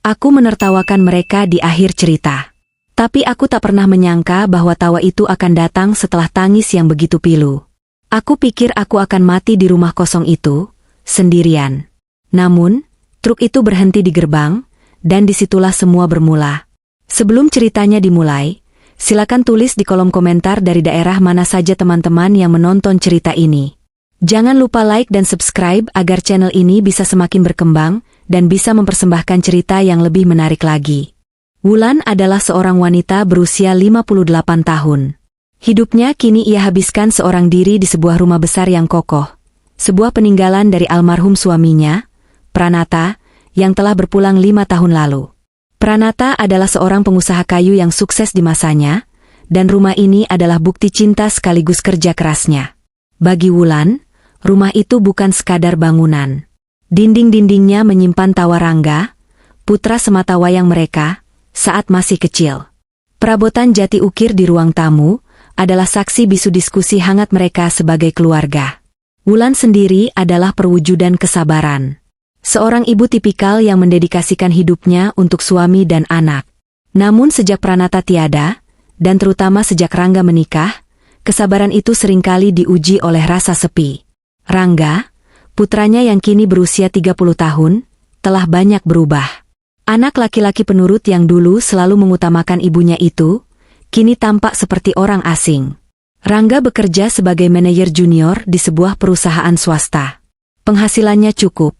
Aku menertawakan mereka di akhir cerita. Tapi aku tak pernah menyangka bahwa tawa itu akan datang setelah tangis yang begitu pilu. Aku pikir aku akan mati di rumah kosong itu, sendirian. Namun, truk itu berhenti di gerbang, dan disitulah semua bermula. Sebelum ceritanya dimulai, silakan tulis di kolom komentar dari daerah mana saja teman-teman yang menonton cerita ini. Jangan lupa like dan subscribe agar channel ini bisa semakin berkembang dan bisa mempersembahkan cerita yang lebih menarik lagi. Wulan adalah seorang wanita berusia 58 tahun. Hidupnya kini ia habiskan seorang diri di sebuah rumah besar yang kokoh. Sebuah peninggalan dari almarhum suaminya, Pranata, yang telah berpulang 5 tahun lalu. Pranata adalah seorang pengusaha kayu yang sukses di masanya, dan rumah ini adalah bukti cinta sekaligus kerja kerasnya. Bagi Wulan, rumah itu bukan sekadar bangunan. Dinding-dindingnya menyimpan tawa Rangga, putra sematawayang mereka, saat masih kecil. Perabotan jati ukir di ruang tamu adalah saksi bisu diskusi hangat mereka sebagai keluarga. Wulan sendiri adalah perwujudan kesabaran. Seorang ibu tipikal yang mendedikasikan hidupnya untuk suami dan anak. Namun sejak Pranata tiada, dan terutama sejak Rangga menikah, kesabaran itu seringkali diuji oleh rasa sepi. Rangga, putranya yang kini berusia 30 tahun, telah banyak berubah. Anak laki-laki penurut yang dulu selalu mengutamakan ibunya itu, kini tampak seperti orang asing. Rangga bekerja sebagai manajer junior di sebuah perusahaan swasta. Penghasilannya cukup,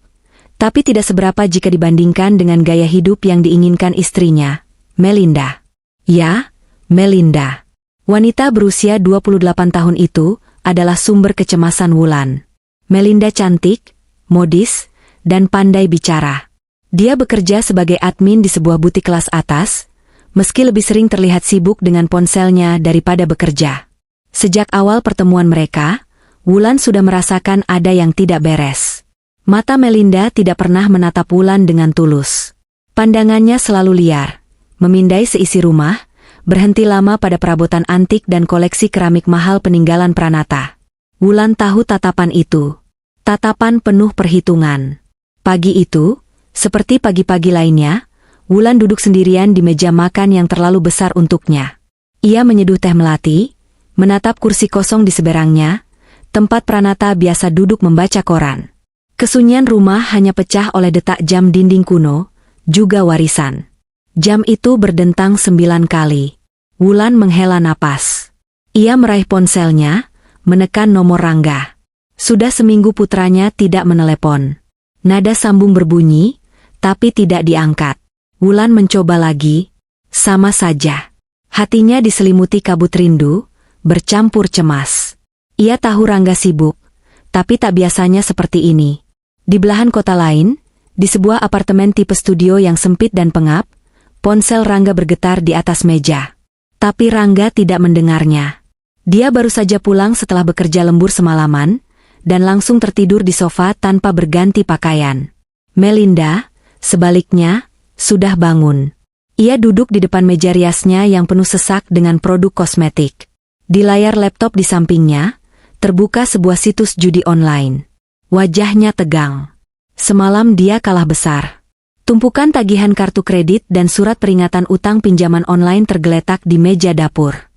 tapi tidak seberapa jika dibandingkan dengan gaya hidup yang diinginkan istrinya, Melinda. Ya, Melinda. Wanita berusia 28 tahun itu adalah sumber kecemasan Wulan. Melinda cantik, modis, dan pandai bicara. Dia bekerja sebagai admin di sebuah butik kelas atas, meski lebih sering terlihat sibuk dengan ponselnya daripada bekerja. Sejak awal pertemuan mereka, Wulan sudah merasakan ada yang tidak beres. Mata Melinda tidak pernah menatap Wulan dengan tulus. Pandangannya selalu liar, memindai seisi rumah, berhenti lama pada perabotan antik dan koleksi keramik mahal peninggalan Pranata. Wulan tahu tatapan itu. Tatapan penuh perhitungan. Pagi itu, seperti pagi-pagi lainnya, Wulan duduk sendirian di meja makan yang terlalu besar untuknya. Ia menyeduh teh melati, menatap kursi kosong di seberangnya, tempat Pranata biasa duduk membaca koran. Kesunyian rumah hanya pecah oleh detak jam dinding kuno, juga warisan. Jam itu berdentang 9 kali. Wulan menghela napas. Ia meraih ponselnya, menekan nomor Rangga. Sudah seminggu putranya tidak menelepon. Nada sambung berbunyi, tapi tidak diangkat. Wulan mencoba lagi, sama saja. Hatinya diselimuti kabut rindu, bercampur cemas. Ia tahu Rangga sibuk, tapi tak biasanya seperti ini. Di belahan kota lain, di sebuah apartemen tipe studio yang sempit dan pengap, ponsel Rangga bergetar di atas meja. Tapi Rangga tidak mendengarnya. Dia baru saja pulang setelah bekerja lembur semalaman, dan langsung tertidur di sofa tanpa berganti pakaian. Melinda, sebaliknya, sudah bangun. Ia duduk di depan meja riasnya yang penuh sesak dengan produk kosmetik. Di layar laptop di sampingnya, terbuka sebuah situs judi online. Wajahnya tegang. Semalam dia kalah besar. Tumpukan tagihan kartu kredit dan surat peringatan utang pinjaman online tergeletak di meja dapur.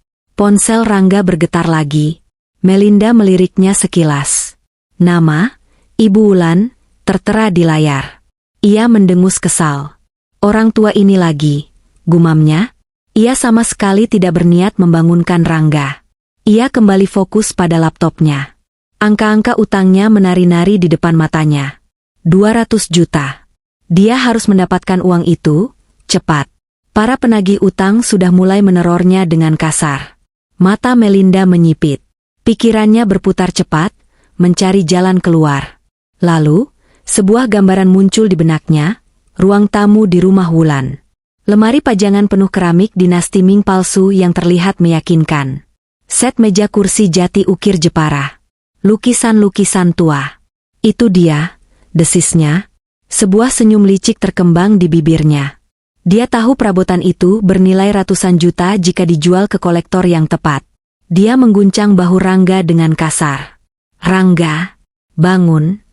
Ponsel Rangga bergetar lagi. Melinda meliriknya sekilas. Nama, Ibu Wulan, tertera di layar. Ia mendengus kesal. Orang tua ini lagi, gumamnya. Ia sama sekali tidak berniat membangunkan Rangga. Ia kembali fokus pada laptopnya. Angka-angka utangnya menari-nari di depan matanya. 200 juta. Dia harus mendapatkan uang itu, cepat. Para penagih utang sudah mulai menerornya dengan kasar. Mata Melinda menyipit. Pikirannya berputar cepat, mencari jalan keluar. Lalu, sebuah gambaran muncul di benaknya, ruang tamu di rumah Wulan. Lemari pajangan penuh keramik dinasti Ming palsu yang terlihat meyakinkan. Set meja kursi jati ukir Jepara. Lukisan-lukisan tua. Itu dia, desisnya. Sebuah senyum licik terkembang di bibirnya. Dia tahu perabotan itu bernilai ratusan juta jika dijual ke kolektor yang tepat. Dia mengguncang bahu Rangga dengan kasar. Rangga, bangun.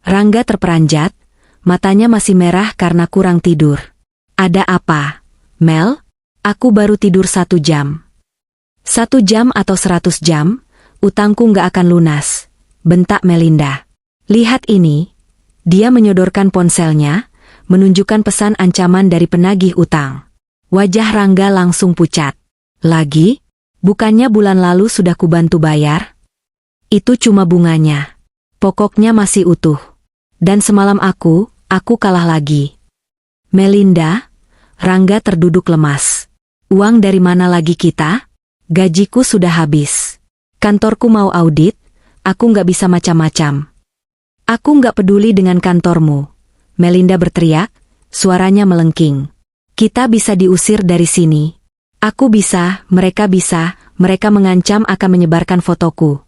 Rangga terperanjat, matanya masih merah karena kurang tidur. Ada apa, Mel? Aku baru tidur 1 jam. 1 jam atau 100 jam, utangku nggak akan lunas, bentak Melinda. Lihat ini. Dia menyodorkan ponselnya, menunjukkan pesan ancaman dari penagih utang. Wajah Rangga langsung pucat. Lagi? Bukannya bulan lalu sudah kubantu bayar? Itu cuma bunganya. Pokoknya masih utuh. Dan semalam aku kalah lagi. Melinda, Rangga terduduk lemas. Uang dari mana lagi kita? Gajiku sudah habis. Kantorku mau audit, aku nggak bisa macam-macam. Aku nggak peduli dengan kantormu. Melinda berteriak, suaranya melengking. Kita bisa diusir dari sini. Aku bisa, mereka mengancam akan menyebarkan fotoku.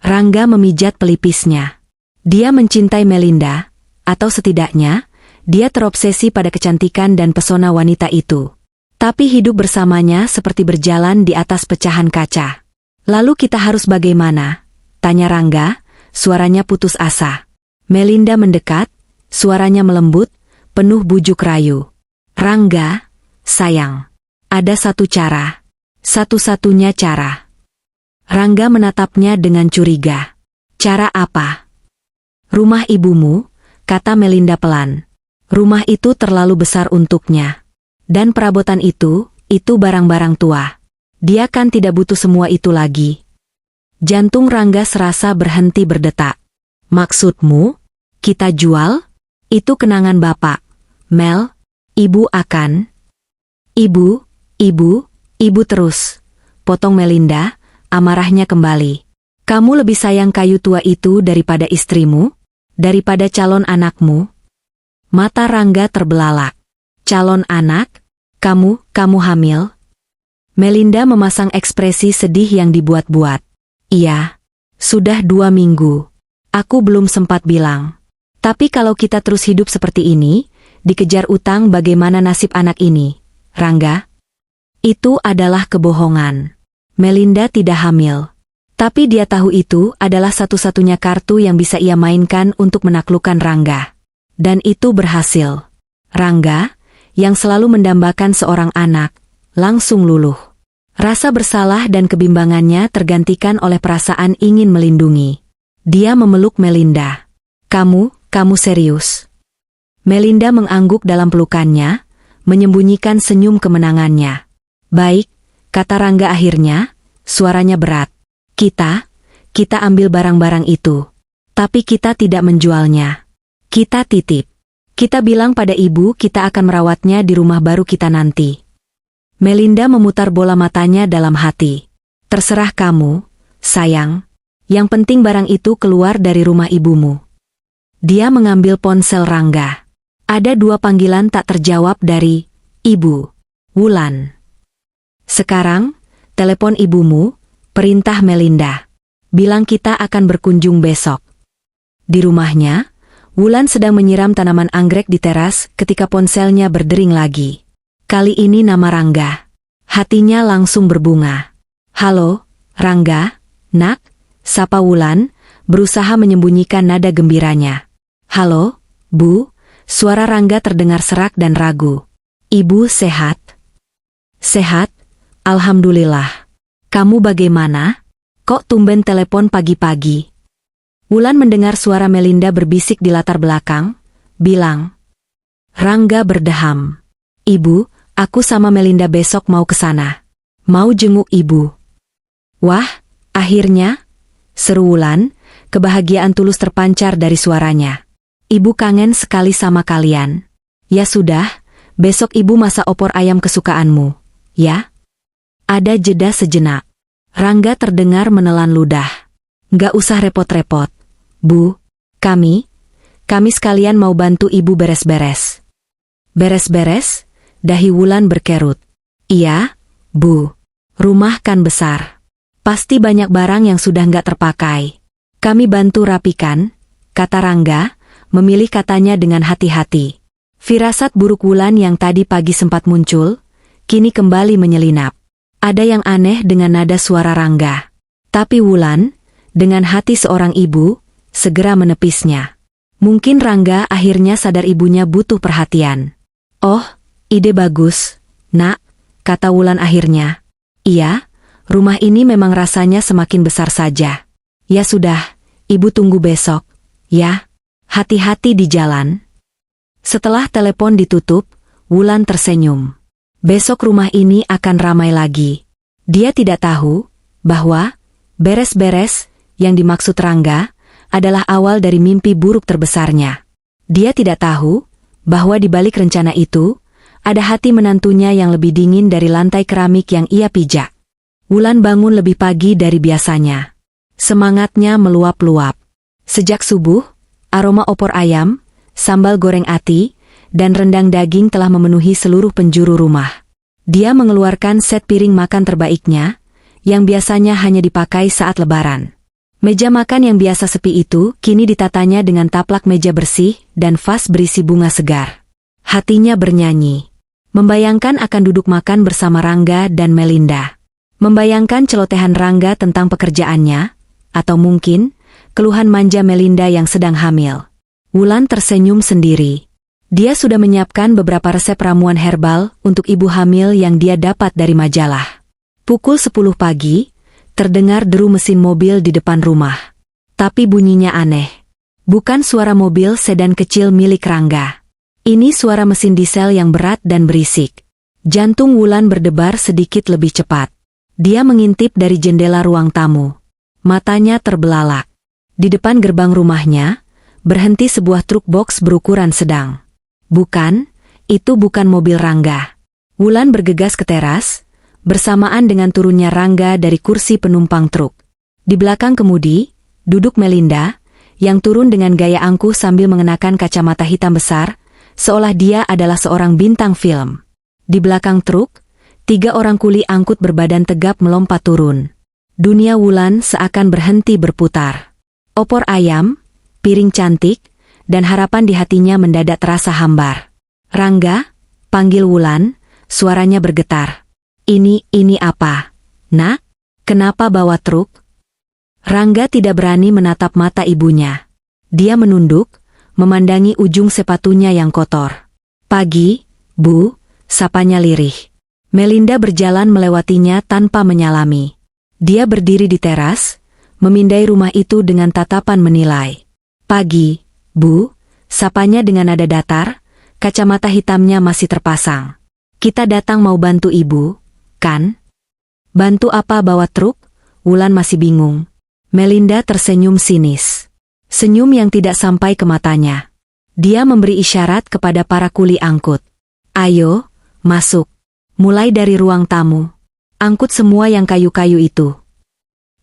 Rangga memijat pelipisnya. Dia mencintai Melinda, atau setidaknya, dia terobsesi pada kecantikan dan pesona wanita itu. Tapi hidup bersamanya seperti berjalan di atas pecahan kaca. Lalu kita harus bagaimana? Tanya Rangga, suaranya putus asa. Melinda mendekat, suaranya melembut, penuh bujuk rayu. Rangga, sayang. Ada satu cara. Satu-satunya cara. Rangga menatapnya dengan curiga. Cara apa? Rumah ibumu, kata Melinda pelan. Rumah itu terlalu besar untuknya. Dan perabotan itu barang-barang tua. Dia kan tidak butuh semua itu lagi. Jantung Rangga serasa berhenti berdetak. Maksudmu? Kita jual? Itu kenangan Bapak. Mel, Ibu akan... Ibu terus. Potong Melinda, amarahnya kembali. Kamu lebih sayang kayu tua itu daripada istrimu? Daripada calon anakmu? Mata Rangga terbelalak. Calon anak? Kamu hamil? Melinda memasang ekspresi sedih yang dibuat-buat. Iya. Sudah 2 minggu. Aku belum sempat bilang. Tapi kalau kita terus hidup seperti ini, dikejar utang bagaimana nasib anak ini, Rangga? Itu adalah kebohongan. Melinda tidak hamil. Tapi dia tahu itu adalah satu-satunya kartu yang bisa ia mainkan untuk menaklukkan Rangga. Dan itu berhasil. Rangga, yang selalu mendambakan seorang anak, langsung luluh. Rasa bersalah dan kebimbangannya tergantikan oleh perasaan ingin melindungi. Dia memeluk Melinda. Kamu serius? Melinda mengangguk dalam pelukannya, menyembunyikan senyum kemenangannya. Baik, kata Rangga akhirnya, suaranya berat. Kita ambil barang-barang itu. Tapi kita tidak menjualnya. Kita titip. Kita bilang pada ibu kita akan merawatnya di rumah baru kita nanti. Melinda memutar bola matanya dalam hati. Terserah kamu, sayang. Yang penting barang itu keluar dari rumah ibumu. Dia mengambil ponsel Rangga. Ada 2 panggilan tak terjawab dari Ibu Wulan. Sekarang, telepon ibumu, perintah Melinda. Bilang kita akan berkunjung besok. Di rumahnya, Wulan sedang menyiram tanaman anggrek di teras ketika ponselnya berdering lagi. Kali ini nama Rangga. Hatinya langsung berbunga. Halo, Rangga, nak, sapa Wulan, berusaha menyembunyikan nada gembiranya. Halo, Bu, suara Rangga terdengar serak dan ragu. Ibu sehat? Sehat, alhamdulillah. Kamu bagaimana? Kok tumben telepon pagi-pagi? Wulan mendengar suara Melinda berbisik di latar belakang, bilang. Rangga berdeham. Ibu, aku sama Melinda besok mau ke sana. Mau jenguk ibu. Wah, akhirnya? Seru Wulan, kebahagiaan tulus terpancar dari suaranya. Ibu kangen sekali sama kalian. Ya sudah, besok ibu masak opor ayam kesukaanmu, ya? Ada jeda sejenak. Rangga terdengar menelan ludah. Nggak usah repot-repot. Bu, kami sekalian mau bantu ibu beres-beres. Beres-beres? Dahi Wulan berkerut. Iya, Bu. Rumah kan besar. Pasti banyak barang yang sudah nggak terpakai. Kami bantu rapikan, kata Rangga, memilih katanya dengan hati-hati. Firasat buruk Wulan yang tadi pagi sempat muncul, kini kembali menyelinap. Ada yang aneh dengan nada suara Rangga. Tapi Wulan, dengan hati seorang ibu, segera menepisnya. Mungkin Rangga akhirnya sadar ibunya butuh perhatian. "Oh, ide bagus, Nak," kata Wulan akhirnya. "Iya, rumah ini memang rasanya semakin besar saja. Ya sudah, ibu tunggu besok, ya. Hati-hati di jalan." Setelah telepon ditutup, Wulan tersenyum. Besok rumah ini akan ramai lagi. Dia tidak tahu bahwa beres-beres yang dimaksud Rangga adalah awal dari mimpi buruk terbesarnya. Dia tidak tahu bahwa di balik rencana itu ada hati menantunya yang lebih dingin dari lantai keramik yang ia pijak. Wulan bangun lebih pagi dari biasanya. Semangatnya meluap-luap. Sejak subuh, aroma opor ayam, sambal goreng ati, dan rendang daging telah memenuhi seluruh penjuru rumah. Dia mengeluarkan set piring makan terbaiknya, yang biasanya hanya dipakai saat lebaran. Meja makan yang biasa sepi itu kini ditatanya dengan taplak meja bersih dan vas berisi bunga segar. Hatinya bernyanyi. Membayangkan akan duduk makan bersama Rangga dan Melinda. Membayangkan celotehan Rangga tentang pekerjaannya, atau mungkin keluhan manja Melinda yang sedang hamil. Wulan tersenyum sendiri. Dia sudah menyiapkan beberapa resep ramuan herbal untuk ibu hamil yang dia dapat dari majalah. Pukul 10 pagi, terdengar deru mesin mobil di depan rumah. Tapi bunyinya aneh. Bukan suara mobil sedan kecil milik Rangga. Ini suara mesin diesel yang berat dan berisik. Jantung Wulan berdebar sedikit lebih cepat. Dia mengintip dari jendela ruang tamu. Matanya terbelalak. Di depan gerbang rumahnya, berhenti sebuah truk box berukuran sedang. Bukan, itu bukan mobil Rangga. Wulan bergegas ke teras, bersamaan dengan turunnya Rangga dari kursi penumpang truk. Di belakang kemudi, duduk Melinda, yang turun dengan gaya angkuh sambil mengenakan kacamata hitam besar, seolah dia adalah seorang bintang film. Di belakang truk, 3 orang kuli angkut berbadan tegap melompat turun. Dunia Wulan seakan berhenti berputar. Opor ayam, piring cantik, dan harapan di hatinya mendadak terasa hambar. "Rangga," panggil Wulan, suaranya bergetar. Ini apa? Nak, kenapa bawa truk?" Rangga tidak berani menatap mata ibunya. Dia menunduk, memandangi ujung sepatunya yang kotor. "Pagi, Bu," sapanya lirih. Melinda berjalan melewatinya tanpa menyalami. Dia berdiri di teras, memindai rumah itu dengan tatapan menilai. "Pagi, Bu," sapanya dengan nada datar, kacamata hitamnya masih terpasang. "Kita datang mau bantu ibu, kan?" "Bantu apa bawa truk?" Wulan masih bingung. Melinda tersenyum sinis. Senyum yang tidak sampai ke matanya. Dia memberi isyarat kepada para kuli angkut. "Ayo, masuk. Mulai dari ruang tamu. Angkut semua yang kayu-kayu itu."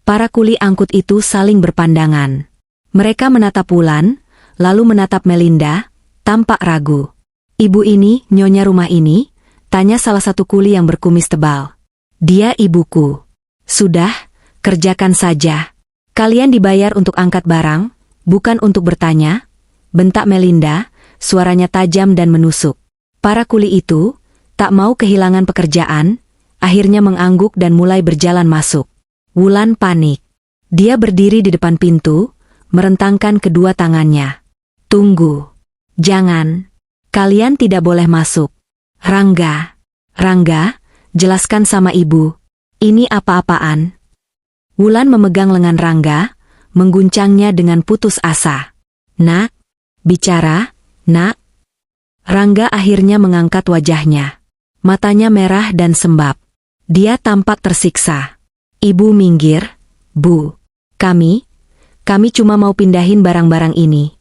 Para kuli angkut itu saling berpandangan. Mereka menatap Wulan, lalu menatap Melinda, tampak ragu. "Ibu ini, nyonya rumah ini?" tanya salah satu kuli yang berkumis tebal. "Dia ibuku." "Sudah, kerjakan saja. Kalian dibayar untuk angkat barang, bukan untuk bertanya," bentak Melinda, suaranya tajam dan menusuk. Para kuli itu tak mau kehilangan pekerjaan, akhirnya mengangguk dan mulai berjalan masuk. Wulan panik. Dia berdiri di depan pintu, merentangkan kedua tangannya. "Tunggu. Jangan. Kalian tidak boleh masuk. Rangga, jelaskan sama ibu. Ini apa-apaan?" Wulan memegang lengan Rangga, mengguncangnya dengan putus asa. "Nak, bicara, Nak." Rangga akhirnya mengangkat wajahnya. Matanya merah dan sembab. Dia tampak tersiksa. "Ibu minggir, Bu. Kami cuma mau pindahin barang-barang ini."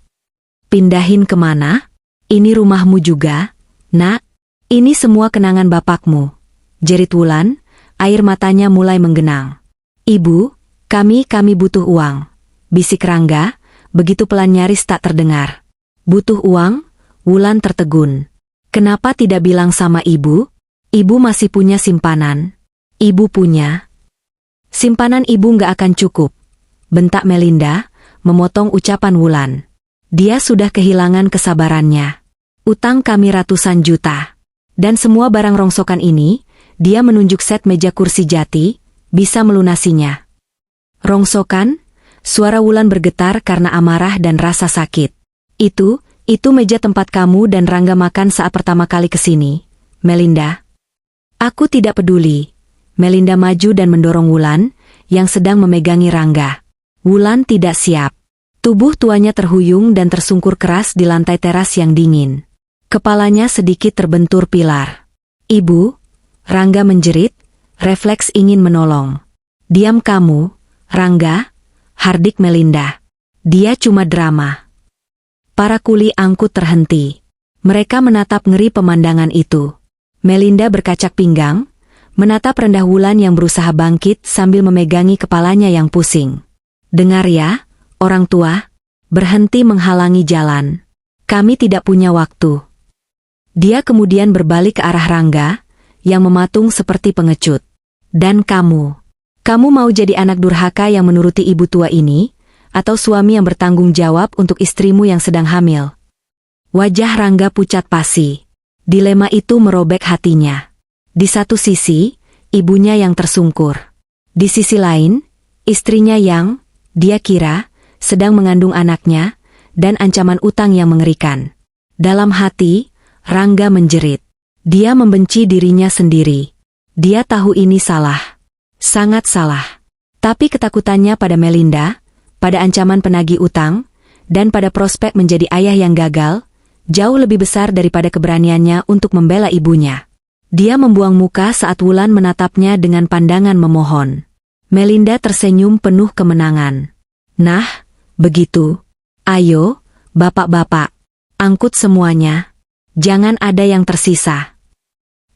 "Pindahin kemana? Ini rumahmu juga, Nak. Ini semua kenangan bapakmu," jerit Wulan, air matanya mulai menggenang. "Ibu, kami butuh uang," bisik Rangga, begitu pelan nyaris tak terdengar. "Butuh uang?" Wulan tertegun. "Kenapa tidak bilang sama ibu? Ibu masih punya simpanan." "Ibu punya?" "Simpanan ibu nggak akan cukup," bentak Melinda, memotong ucapan Wulan. Dia sudah kehilangan kesabarannya. "Utang kami ratusan juta. Dan semua barang rongsokan ini," dia menunjuk set meja kursi jati, "bisa melunasinya." "Rongsokan?" Suara Wulan bergetar karena amarah dan rasa sakit. Itu meja tempat kamu dan Rangga makan saat pertama kali kesini, Melinda. Aku tidak peduli. Melinda maju dan mendorong Wulan, yang sedang memegangi Rangga. Wulan tidak siap. Tubuh tuanya terhuyung dan tersungkur keras di lantai teras yang dingin. Kepalanya sedikit terbentur pilar. Ibu, Rangga menjerit, refleks ingin menolong. Diam kamu, Rangga, hardik Melinda. Dia cuma drama. Para kuli angkut terhenti. Mereka menatap ngeri pemandangan itu. Melinda berkacak pinggang, menatap rendah Wulan yang berusaha bangkit sambil memegangi kepalanya yang pusing. Dengar ya, orang tua, berhenti menghalangi jalan. Kami tidak punya waktu. Dia kemudian berbalik ke arah Rangga, yang mematung seperti pengecut. Dan kamu mau jadi anak durhaka yang menuruti ibu tua ini, atau suami yang bertanggung jawab untuk istrimu yang sedang hamil? Wajah Rangga pucat pasi. Dilema itu merobek hatinya. Di satu sisi, ibunya yang tersungkur. Di sisi lain, istrinya yang, dia kira, sedang mengandung anaknya, dan ancaman utang yang mengerikan. Dalam hati, Rangga menjerit. Dia membenci dirinya sendiri. Dia tahu ini salah. Sangat salah. Tapi ketakutannya pada Melinda, pada ancaman penagih utang, dan pada prospek menjadi ayah yang gagal, jauh lebih besar daripada keberaniannya untuk membela ibunya. Dia membuang muka saat Wulan menatapnya dengan pandangan memohon. Melinda tersenyum penuh kemenangan. Nah, begitu. Ayo, bapak-bapak, angkut semuanya. Jangan ada yang tersisa.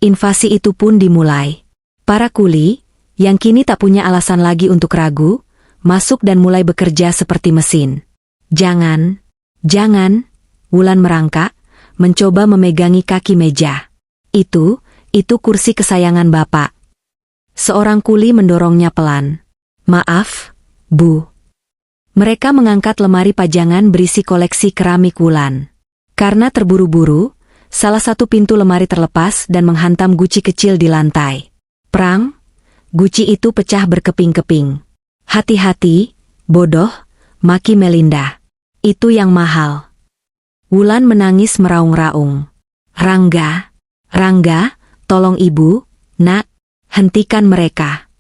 Invasi itu pun dimulai. Para kuli, yang kini tak punya alasan lagi untuk ragu, masuk dan mulai bekerja seperti mesin. Jangan, Wulan merangkak, mencoba memegangi kaki meja. Itu kursi kesayangan bapak. Seorang kuli mendorongnya pelan. Maaf, Bu. Mereka mengangkat lemari pajangan berisi koleksi keramik Wulan. Karena terburu-buru, salah satu pintu lemari terlepas dan menghantam guci kecil di lantai. Prang, guci itu pecah berkeping-keping. Hati-hati, bodoh, maki Melinda. Itu yang mahal. Wulan menangis meraung-raung. Rangga, tolong ibu, nak, hentikan mereka.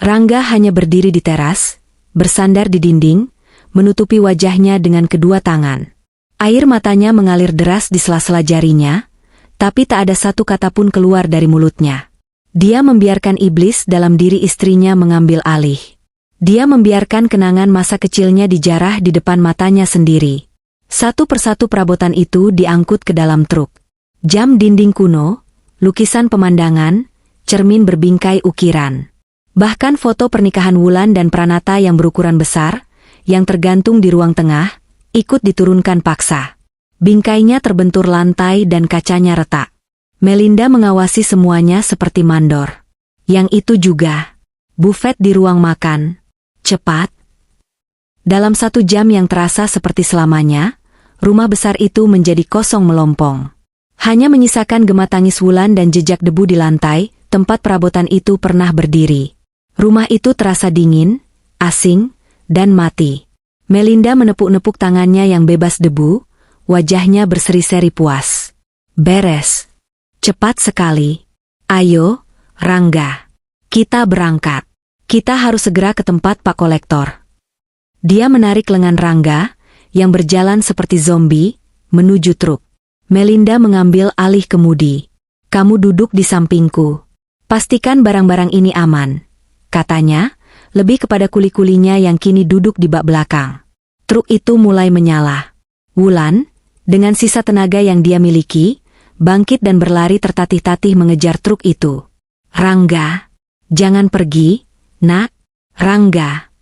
Rangga hanya berdiri di teras, bersandar di dinding, menutupi wajahnya dengan kedua tangan. Air matanya mengalir deras di sela-sela jarinya, tapi tak ada satu kata pun keluar dari mulutnya. Dia membiarkan iblis dalam diri istrinya mengambil alih. Dia membiarkan kenangan masa kecilnya dijarah di depan matanya sendiri. Satu persatu perabotan itu diangkut ke dalam truk. Jam dinding kuno, lukisan pemandangan, cermin berbingkai ukiran. Bahkan foto pernikahan Wulan dan Pranata yang berukuran besar, yang tergantung di ruang tengah, ikut diturunkan paksa. Bingkainya terbentur lantai dan kacanya retak. Melinda mengawasi semuanya seperti mandor. Yang itu juga. Bufet di ruang makan. Cepat. Dalam 1 jam yang terasa seperti selamanya, rumah besar itu menjadi kosong melompong. Hanya menyisakan gema tangis Wulan dan jejak debu di lantai, tempat perabotan itu pernah berdiri. Rumah itu terasa dingin, asing, dan mati. Melinda menepuk-nepuk tangannya yang bebas debu, wajahnya berseri-seri puas. Beres. Cepat sekali. Ayo, Rangga. Kita berangkat. Kita harus segera ke tempat Pak Kolektor. Dia menarik lengan Rangga, yang berjalan seperti zombie, menuju truk. Melinda mengambil alih kemudi. Kamu duduk di sampingku. Pastikan barang-barang ini aman, katanya, lebih kepada kuli-kulinya yang kini duduk di bak belakang. Truk itu mulai menyala. Wulan, dengan sisa tenaga yang dia miliki, bangkit dan berlari tertatih-tatih mengejar truk itu. Rangga, jangan pergi, nak, Rangga.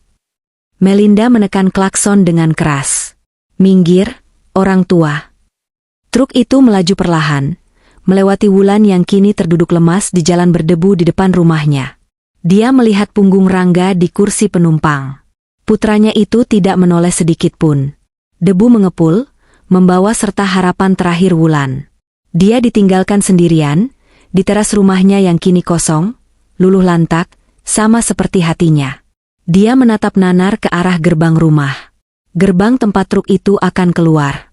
Melinda menekan klakson dengan keras. Minggir, orang tua. Truk itu melaju perlahan, melewati Wulan yang kini terduduk lemas di jalan berdebu di depan rumahnya. Dia melihat punggung Rangga di kursi penumpang. Putranya itu tidak menoleh sedikit pun. Debu mengepul, membawa serta harapan terakhir Wulan. Dia ditinggalkan sendirian, di teras rumahnya yang kini kosong, luluh lantak, sama seperti hatinya. Dia menatap nanar ke arah gerbang rumah. Gerbang tempat truk itu akan keluar.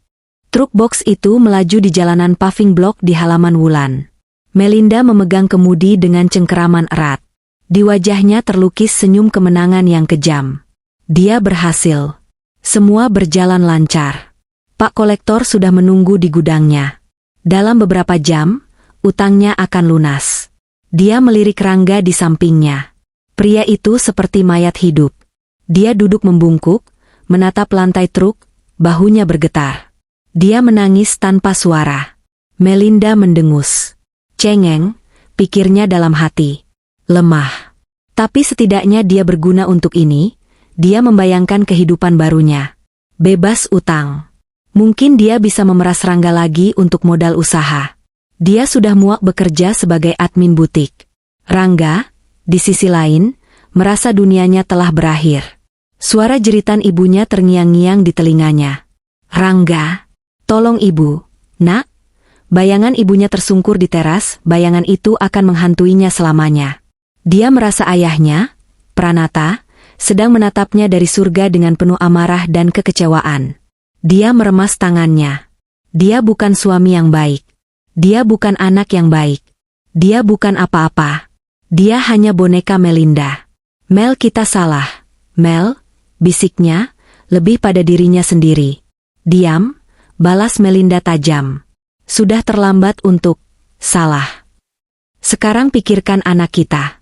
Truk box itu melaju di jalanan paving block di halaman Wulan. Melinda memegang kemudi dengan cengkeraman erat. Di wajahnya terlukis senyum kemenangan yang kejam. Dia berhasil. Semua berjalan lancar. Pak kolektor sudah menunggu di gudangnya. Dalam beberapa jam, utangnya akan lunas. Dia melirik Rangga di sampingnya. Pria itu seperti mayat hidup. Dia duduk membungkuk, menatap lantai truk, bahunya bergetar. Dia menangis tanpa suara. Melinda mendengus. Cengeng, pikirnya dalam hati. Lemah. Tapi setidaknya dia berguna untuk ini. Dia membayangkan kehidupan barunya. Bebas utang. Mungkin dia bisa memeras Rangga lagi untuk modal usaha. Dia sudah muak bekerja sebagai admin butik. Rangga, di sisi lain, merasa dunianya telah berakhir. Suara jeritan ibunya terngiang-ngiang di telinganya. Rangga, tolong ibu, nak. Bayangan ibunya tersungkur di teras, bayangan itu akan menghantuinya selamanya. Dia merasa ayahnya, Pranata, sedang menatapnya dari surga dengan penuh amarah dan kekecewaan. Dia meremas tangannya. Dia bukan suami yang baik. Dia bukan anak yang baik. Dia bukan apa-apa. Dia hanya boneka Melinda. Mel, kita salah. Mel, bisiknya, lebih pada dirinya sendiri. Diam, balas Melinda tajam. Sudah terlambat untuk salah. Sekarang pikirkan anak kita.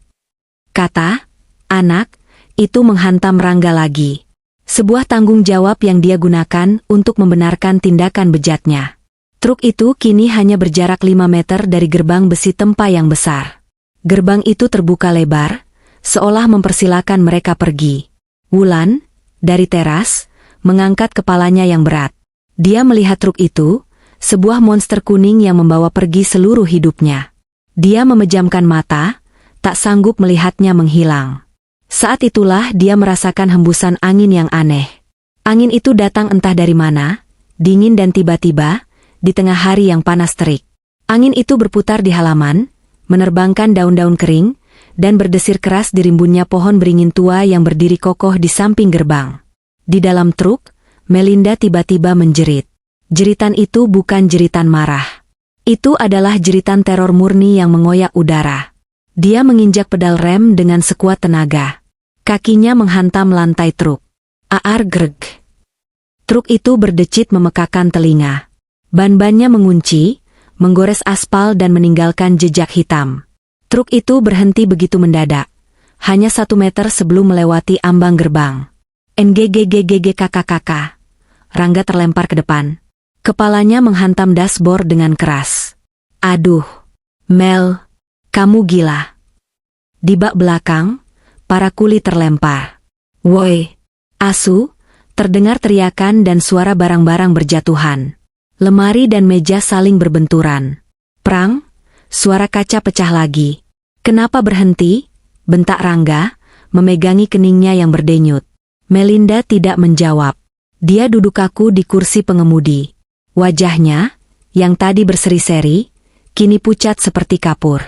Kata anak itu menghantam Rangga lagi. Sebuah tanggung jawab yang dia gunakan untuk membenarkan tindakan bejatnya. Truk itu kini hanya berjarak 5 meter dari gerbang besi tempa yang besar. Gerbang itu terbuka lebar, seolah mempersilakan mereka pergi. Wulan, dari teras, mengangkat kepalanya yang berat. Dia melihat truk itu, sebuah monster kuning yang membawa pergi seluruh hidupnya. Dia memejamkan mata, tak sanggup melihatnya menghilang. Saat itulah dia merasakan hembusan angin yang aneh. Angin itu datang entah dari mana, dingin dan tiba-tiba, di tengah hari yang panas terik. Angin itu berputar di halaman, menerbangkan daun-daun kering, dan berdesir keras di rimbunnya pohon beringin tua yang berdiri kokoh di samping gerbang. Di dalam truk, Melinda tiba-tiba menjerit. Jeritan itu bukan jeritan marah. Itu adalah jeritan teror murni yang mengoyak udara. Dia menginjak pedal rem dengan sekuat tenaga. Kakinya menghantam lantai truk. Aar greg. Truk itu berdecit memekakan telinga. Ban-bannya mengunci, menggores aspal dan meninggalkan jejak hitam. Truk itu berhenti begitu mendadak. Hanya 1 meter sebelum melewati ambang gerbang. NGGGGGKKKK. Rangga terlempar ke depan. Kepalanya menghantam dashboard dengan keras. Aduh, Mel, kamu gila. Di bak belakang, para kuli terlempar. Woi, asu, terdengar teriakan dan suara barang-barang berjatuhan. Lemari dan meja saling berbenturan. Prang, suara kaca pecah lagi. Kenapa berhenti? Bentak Rangga, memegangi keningnya yang berdenyut. Melinda tidak menjawab. Dia duduk kaku di kursi pengemudi. Wajahnya, yang tadi berseri-seri, kini pucat seperti kapur.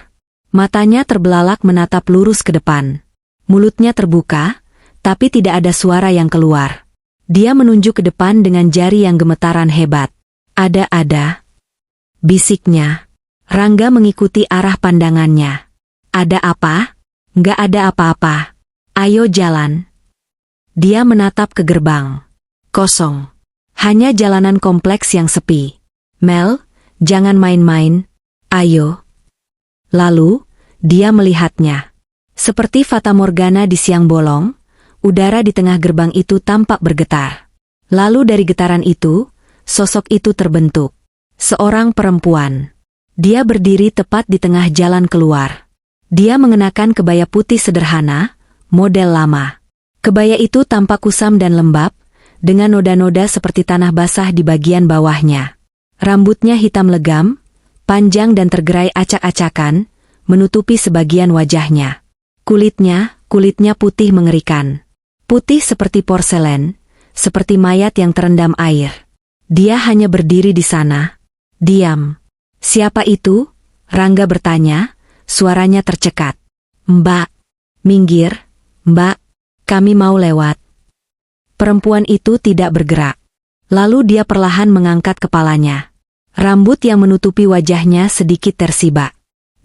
Matanya terbelalak menatap lurus ke depan. Mulutnya terbuka, tapi tidak ada suara yang keluar. Dia menunjuk ke depan dengan jari yang gemetaran hebat. Ada. Bisiknya. Rangga mengikuti arah pandangannya. Ada apa? Nggak ada apa-apa. Ayo jalan. Dia menatap ke gerbang. Kosong. Hanya jalanan kompleks yang sepi. Mel, jangan main-main. Ayo. Lalu, dia melihatnya. Seperti fata morgana di siang bolong, udara di tengah gerbang itu tampak bergetar. Lalu dari getaran itu, sosok itu terbentuk. Seorang perempuan. Dia berdiri tepat di tengah jalan keluar. Dia mengenakan kebaya putih sederhana, model lama. Kebaya itu tampak kusam dan lembab, dengan noda-noda seperti tanah basah di bagian bawahnya. Rambutnya hitam legam, panjang dan tergerai acak-acakan, menutupi sebagian wajahnya. Kulitnya putih mengerikan. Putih seperti porselen, seperti mayat yang terendam air. Dia hanya berdiri di sana. Diam. Siapa itu? Rangga bertanya, suaranya tercekat. Mbak. Minggir, Mbak. Kami mau lewat. Perempuan itu tidak bergerak. Lalu dia perlahan mengangkat kepalanya. Rambut yang menutupi wajahnya sedikit tersibak.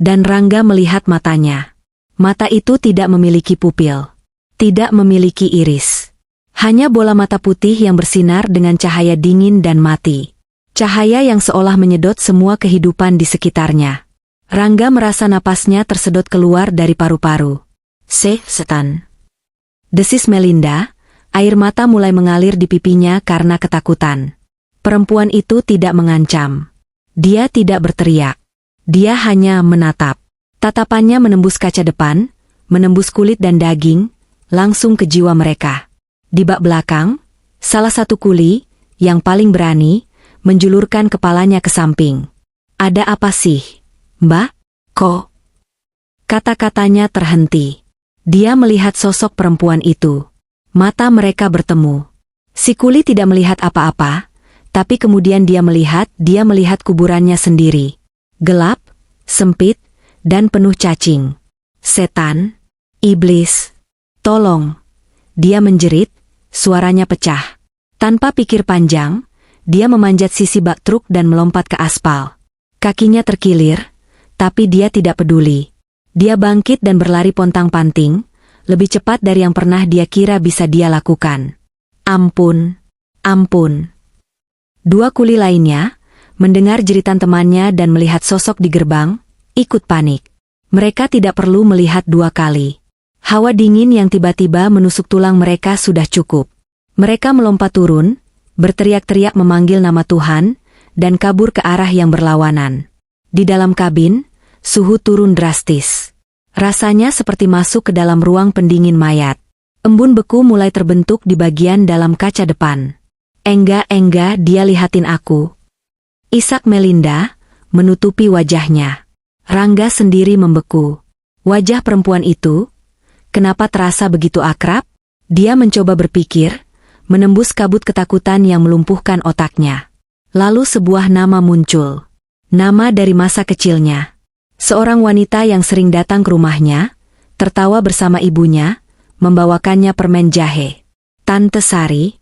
Dan Rangga melihat matanya. Mata itu tidak memiliki pupil. Tidak memiliki iris. Hanya bola mata putih yang bersinar dengan cahaya dingin dan mati. Cahaya yang seolah menyedot semua kehidupan di sekitarnya. Rangga merasa napasnya tersedot keluar dari paru-paru. Setan. Desis Melinda, air mata mulai mengalir di pipinya karena ketakutan. Perempuan itu tidak mengancam. Dia tidak berteriak. Dia hanya menatap. Tatapannya menembus kaca depan, menembus kulit dan daging, langsung ke jiwa mereka. Di bak belakang, salah satu kuli, yang paling berani, menjulurkan kepalanya ke samping. Ada apa sih, Mbak? Kok? Kata-katanya terhenti. Dia melihat sosok perempuan itu. Mata mereka bertemu. Si kuli tidak melihat apa-apa, tapi kemudian dia melihat kuburannya sendiri. Gelap, sempit, dan penuh cacing. Setan, iblis, tolong. Dia menjerit, suaranya pecah. Tanpa pikir panjang, dia memanjat sisi bak truk dan melompat ke aspal. Kakinya terkilir, tapi dia tidak peduli. Dia bangkit dan berlari pontang-panting, lebih cepat dari yang pernah dia kira bisa dia lakukan. Ampun, ampun. Dua kuli lainnya, mendengar jeritan temannya dan melihat sosok di gerbang, ikut panik. Mereka tidak perlu melihat dua kali. Hawa dingin yang tiba-tiba menusuk tulang mereka sudah cukup. Mereka melompat turun, berteriak-teriak memanggil nama Tuhan, dan kabur ke arah yang berlawanan. Di dalam kabin, suhu turun drastis. Rasanya seperti masuk ke dalam ruang pendingin mayat. Embun beku mulai terbentuk di bagian dalam kaca depan. Enggak, dia lihatin aku. Isak Melinda menutupi wajahnya. Rangga sendiri membeku. Wajah perempuan itu, kenapa terasa begitu akrab? Dia mencoba berpikir, menembus kabut ketakutan yang melumpuhkan otaknya. Lalu sebuah nama muncul. Nama dari masa kecilnya. Seorang wanita yang sering datang ke rumahnya, tertawa bersama ibunya, membawakannya permen jahe. Tante Sari.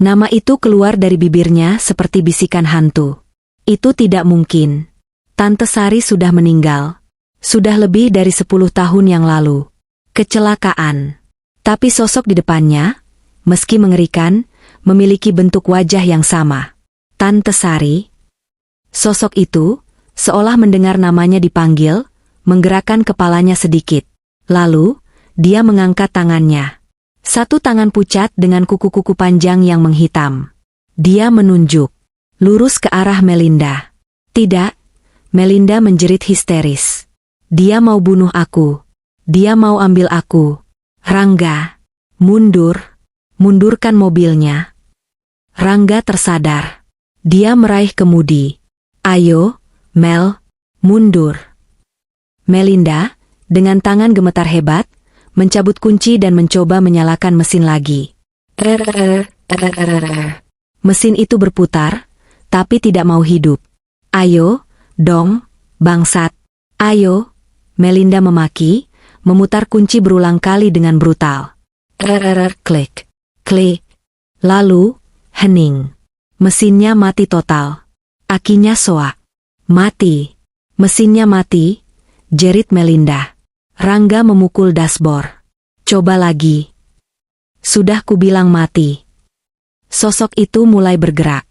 Nama itu keluar dari bibirnya seperti bisikan hantu. Itu tidak mungkin. Tante Sari sudah meninggal. Sudah lebih dari 10 tahun yang lalu. Kecelakaan. Tapi sosok di depannya, meski mengerikan, memiliki bentuk wajah yang sama. Tante Sari. Sosok itu, seolah mendengar namanya dipanggil, menggerakkan kepalanya sedikit. Lalu, dia mengangkat tangannya. Satu tangan pucat dengan kuku-kuku panjang yang menghitam. Dia menunjuk. Lurus ke arah Melinda. Tidak. Melinda menjerit histeris. Dia mau bunuh aku. Dia mau ambil aku. Rangga. Mundur. Mundurkan mobilnya. Rangga tersadar. Dia meraih kemudi. Ayo, Mel, mundur. Melinda, dengan tangan gemetar hebat, mencabut kunci dan mencoba menyalakan mesin lagi. Mesin itu berputar, tapi tidak mau hidup. Ayo, dong, bangsat. Ayo, Melinda memaki, memutar kunci berulang kali dengan brutal. Klik, klik. Lalu, hening. Mesinnya mati total. Akinya soak. Mati. Mesinnya mati, jerit Melinda. Rangga memukul dashboard. Coba lagi. Sudah kubilang mati. Sosok itu mulai bergerak.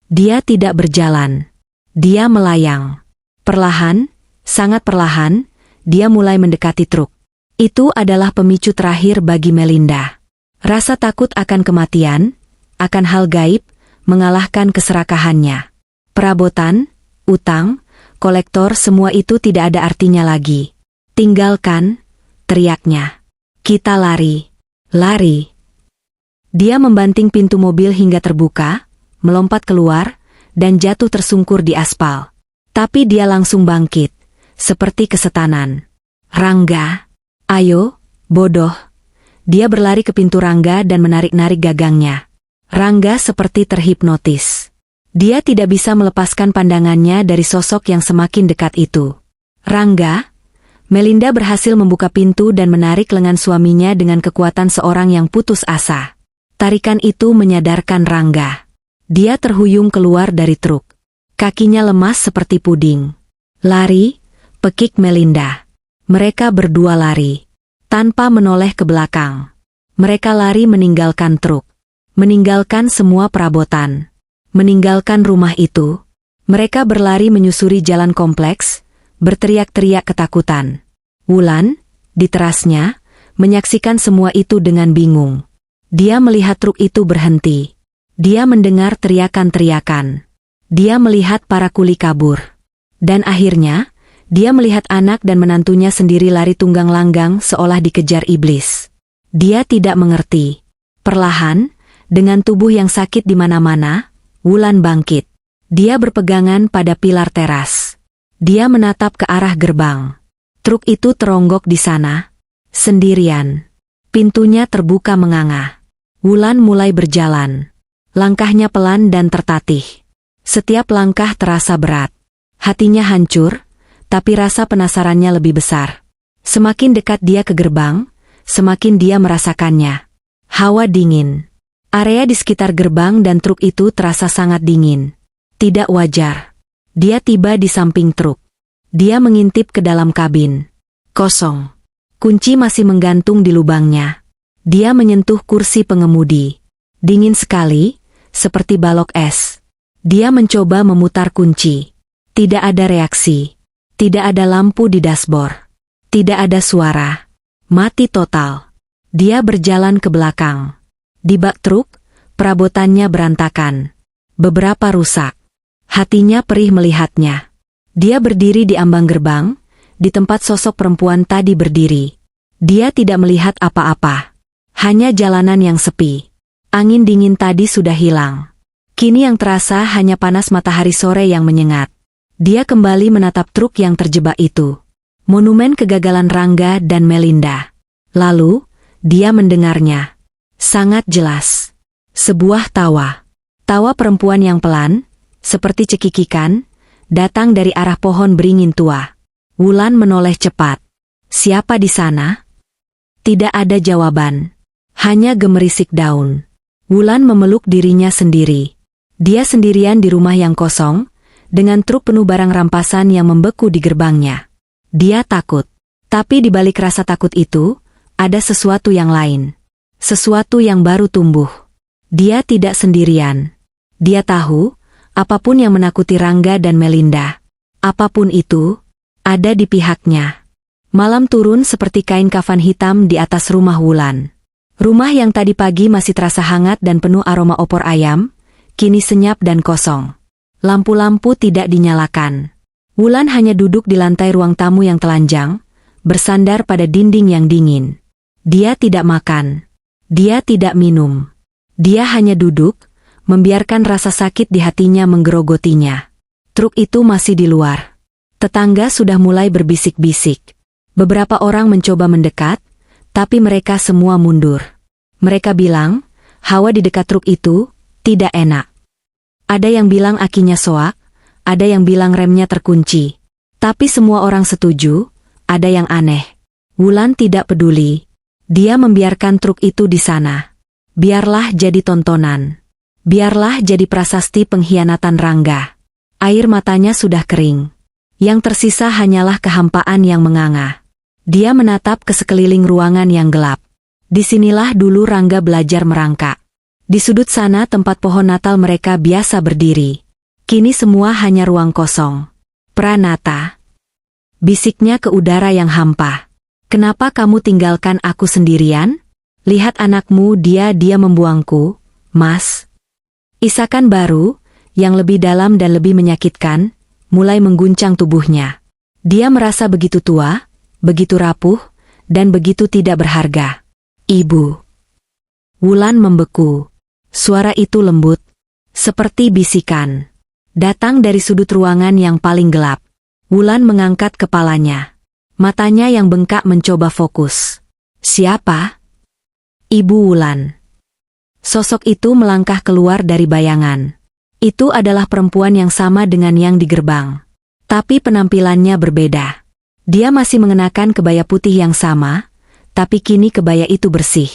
Dia tidak berjalan. Dia melayang. Perlahan, sangat perlahan, dia mulai mendekati truk. Itu adalah pemicu terakhir bagi Melinda. Rasa takut akan kematian, akan hal gaib, mengalahkan keserakahannya. Perabotan, utang, kolektor semua itu tidak ada artinya lagi. Tinggalkan, teriaknya. Kita lari. Lari. Dia membanting pintu mobil hingga terbuka, melompat keluar, dan jatuh tersungkur di aspal. Tapi dia langsung bangkit, seperti kesetanan. Rangga. Ayo, bodoh. Dia berlari ke pintu Rangga dan menarik-narik gagangnya. Rangga seperti terhipnotis. Dia tidak bisa melepaskan pandangannya dari sosok yang semakin dekat itu. Rangga. Melinda berhasil membuka pintu dan menarik lengan suaminya dengan kekuatan seorang yang putus asa. Tarikan itu menyadarkan Rangga. Dia terhuyung keluar dari truk. Kakinya lemas seperti puding. Lari, pekik Melinda. Mereka berdua lari. Tanpa menoleh ke belakang. Mereka lari meninggalkan truk. Meninggalkan semua perabotan. Meninggalkan rumah itu. Mereka berlari menyusuri jalan kompleks, berteriak-teriak ketakutan. Wulan, di terasnya, menyaksikan semua itu dengan bingung. Dia melihat truk itu berhenti. Dia mendengar teriakan-teriakan. Dia melihat para kuli kabur. Dan akhirnya, dia melihat anak dan menantunya sendiri lari tunggang langgang seolah dikejar iblis. Dia tidak mengerti. Perlahan, dengan tubuh yang sakit di mana-mana, Wulan bangkit. Dia berpegangan pada pilar teras. Dia menatap ke arah gerbang. Truk itu teronggok di sana. Sendirian. Pintunya terbuka menganga. Wulan mulai berjalan. Langkahnya pelan dan tertatih. Setiap langkah terasa berat. Hatinya hancur, tapi rasa penasarannya lebih besar. Semakin dekat dia ke gerbang, semakin dia merasakannya. Hawa dingin. Area di sekitar gerbang dan truk itu terasa sangat dingin. Tidak wajar. Dia tiba di samping truk. Dia mengintip ke dalam kabin. Kosong. Kunci masih menggantung di lubangnya. Dia menyentuh kursi pengemudi. Dingin sekali, seperti balok es. Dia mencoba memutar kunci. Tidak ada reaksi. Tidak ada lampu di dashboard. Tidak ada suara. Mati total. Dia berjalan ke belakang. Di bak truk, perabotannya berantakan. Beberapa rusak. Hatinya perih melihatnya. Dia berdiri di ambang gerbang, di tempat sosok perempuan tadi berdiri. Dia tidak melihat apa-apa. Hanya jalanan yang sepi. Angin dingin tadi sudah hilang. Kini yang terasa hanya panas matahari sore yang menyengat. Dia kembali menatap truk yang terjebak itu. Monumen kegagalan Rangga dan Melinda. Lalu, dia mendengarnya. Sangat jelas. Sebuah tawa. Tawa perempuan yang pelan, seperti cekikikan, datang dari arah pohon beringin tua. Wulan menoleh cepat. Siapa di sana? Tidak ada jawaban. Hanya gemerisik daun. Wulan memeluk dirinya sendiri. Dia sendirian di rumah yang kosong, dengan truk penuh barang rampasan yang membeku di gerbangnya. Dia takut. Tapi di balik rasa takut itu, ada sesuatu yang lain. Sesuatu yang baru tumbuh. Dia tidak sendirian. Dia tahu, apapun yang menakuti Rangga dan Melinda, apapun itu, ada di pihaknya. Malam turun seperti kain kafan hitam di atas rumah Wulan. Rumah yang tadi pagi masih terasa hangat dan penuh aroma opor ayam, kini senyap dan kosong. Lampu-lampu tidak dinyalakan. Wulan hanya duduk di lantai ruang tamu yang telanjang, bersandar pada dinding yang dingin. Dia tidak makan. Dia tidak minum. Dia hanya duduk, membiarkan rasa sakit di hatinya menggerogotinya. Truk itu masih di luar. Tetangga sudah mulai berbisik-bisik. Beberapa orang mencoba mendekat, tapi mereka semua mundur. Mereka bilang, hawa di dekat truk itu tidak enak. Ada yang bilang akinya soak, ada yang bilang remnya terkunci. Tapi semua orang setuju, ada yang aneh. Wulan tidak peduli. Dia membiarkan truk itu di sana. Biarlah jadi tontonan. Biarlah jadi prasasti pengkhianatan Rangga. Air matanya sudah kering. Yang tersisa hanyalah kehampaan yang menganga. Dia menatap ke sekeliling ruangan yang gelap. Disinilah dulu Rangga belajar merangkak. Di sudut sana tempat pohon Natal mereka biasa berdiri. Kini semua hanya ruang kosong. Pranata. Bisiknya ke udara yang hampa. Kenapa kamu tinggalkan aku sendirian? Lihat anakmu, dia membuangku, Mas. Isakan baru, yang lebih dalam dan lebih menyakitkan, mulai mengguncang tubuhnya. Dia merasa begitu tua, begitu rapuh, dan begitu tidak berharga. Ibu. Wulan membeku. Suara itu lembut, seperti bisikan. Datang dari sudut ruangan yang paling gelap. Wulan mengangkat kepalanya. Matanya yang bengkak mencoba fokus. Siapa? Ibu Wulan. Sosok itu melangkah keluar dari bayangan. Itu adalah perempuan yang sama dengan yang di gerbang. Tapi penampilannya berbeda. Dia masih mengenakan kebaya putih yang sama, tapi kini kebaya itu bersih.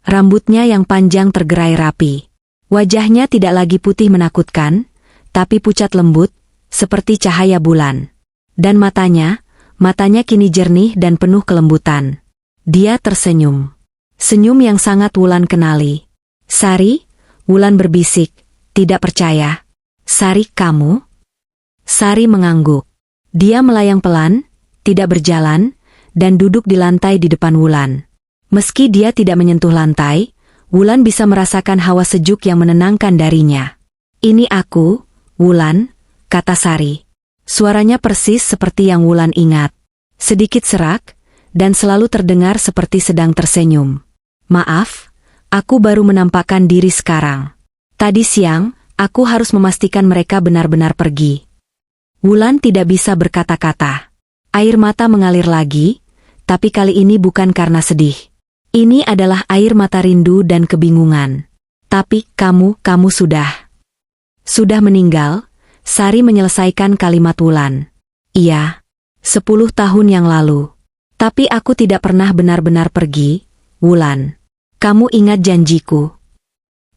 Rambutnya yang panjang tergerai rapi. Wajahnya tidak lagi putih menakutkan, tapi pucat lembut, seperti cahaya bulan. Dan matanya kini jernih dan penuh kelembutan. Dia tersenyum. Senyum yang sangat Wulan kenali. "Sari," Wulan berbisik, tidak percaya. "Sari, kamu?" Sari mengangguk. Dia melayang pelan, tidak berjalan, dan duduk di lantai di depan Wulan. Meski dia tidak menyentuh lantai, Wulan bisa merasakan hawa sejuk yang menenangkan darinya. "Ini aku, Wulan," kata Sari. Suaranya persis seperti yang Wulan ingat. Sedikit serak, dan selalu terdengar seperti sedang tersenyum. "Maaf, aku baru menampakkan diri sekarang. Tadi siang, aku harus memastikan mereka benar-benar pergi." Wulan tidak bisa berkata-kata. Air mata mengalir lagi, tapi kali ini bukan karena sedih. Ini adalah air mata rindu dan kebingungan. "Tapi kamu sudah meninggal?" Sari menyelesaikan kalimat Wulan. "Iya, 10 tahun yang lalu. Tapi aku tidak pernah benar-benar pergi, Wulan. Kamu ingat janjiku?"